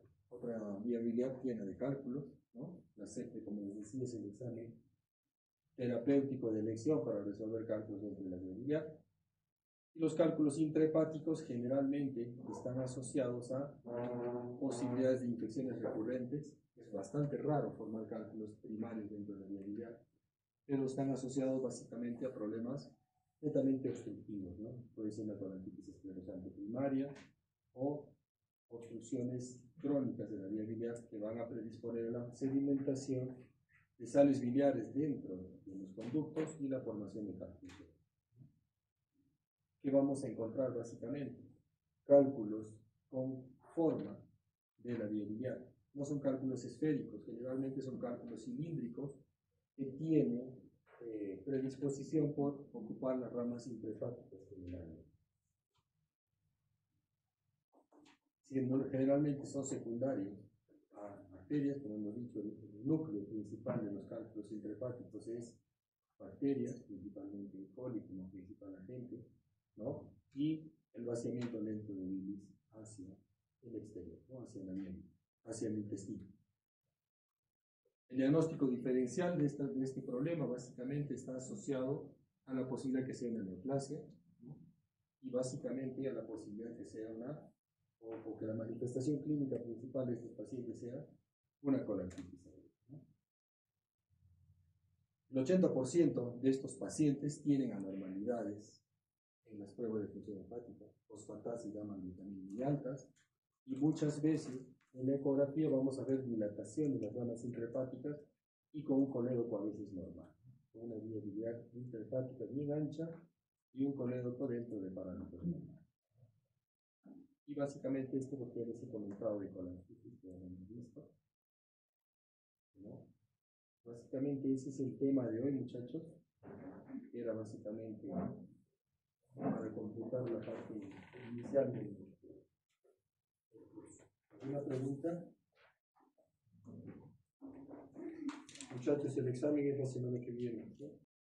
viabilidad llena de cálculos, ¿no? La CEP, como les decía, es el examen terapéutico de elección para resolver cálculos dentro de la viabilidad. Y los cálculos intrahepáticos generalmente están asociados a posibilidades de infecciones recurrentes. Es bastante raro formar cálculos primarios dentro de la viabilidad, pero están asociados básicamente a problemas netamente obstructivos, ¿no? Puede ser la colonitis esclerosante primaria o obstrucciones crónicas de la vía biliar que van a predisponer a la sedimentación de sales biliares dentro de los conductos y la formación de cálculos. ¿Qué vamos a encontrar básicamente? Cálculos con forma de la vía biliar. No son cálculos esféricos, generalmente son cálculos cilíndricos que tienen predisposición por ocupar las ramas intrahepáticas generalmente. Generalmente son secundarios a bacterias, como hemos dicho, el núcleo principal de los cálculos intrahepáticos es bacterias, principalmente E. coli como principal agente, ¿no? Y el vaciamiento lento de bilis hacia el exterior, ¿no? Hacia el intestino. El diagnóstico diferencial de este problema básicamente está asociado a la posibilidad que sea una neoplasia, ¿no? Y básicamente a la posibilidad que sea o que la manifestación clínica principal de estos pacientes sea una colonitis, ¿no? El 80% de estos pacientes tienen anormalidades en las pruebas de función hepática, fosfatasa y gamma-glutamina muy altas, y muchas veces en la ecografía vamos a ver dilatación de las ramas intrahepáticas y con un colédoco a veces normal, con una vía biliar intrahepática bien ancha y un colédoco dentro de parámetros normales. Y básicamente esto es lo que les he comentado de colonitis que hemos visto, ¿no? Básicamente ese es el tema de hoy, muchachos. Era básicamente para completar la parte inicial del curso. ¿Alguna pregunta? Muchachos, el examen es la semana que viene, ¿sí?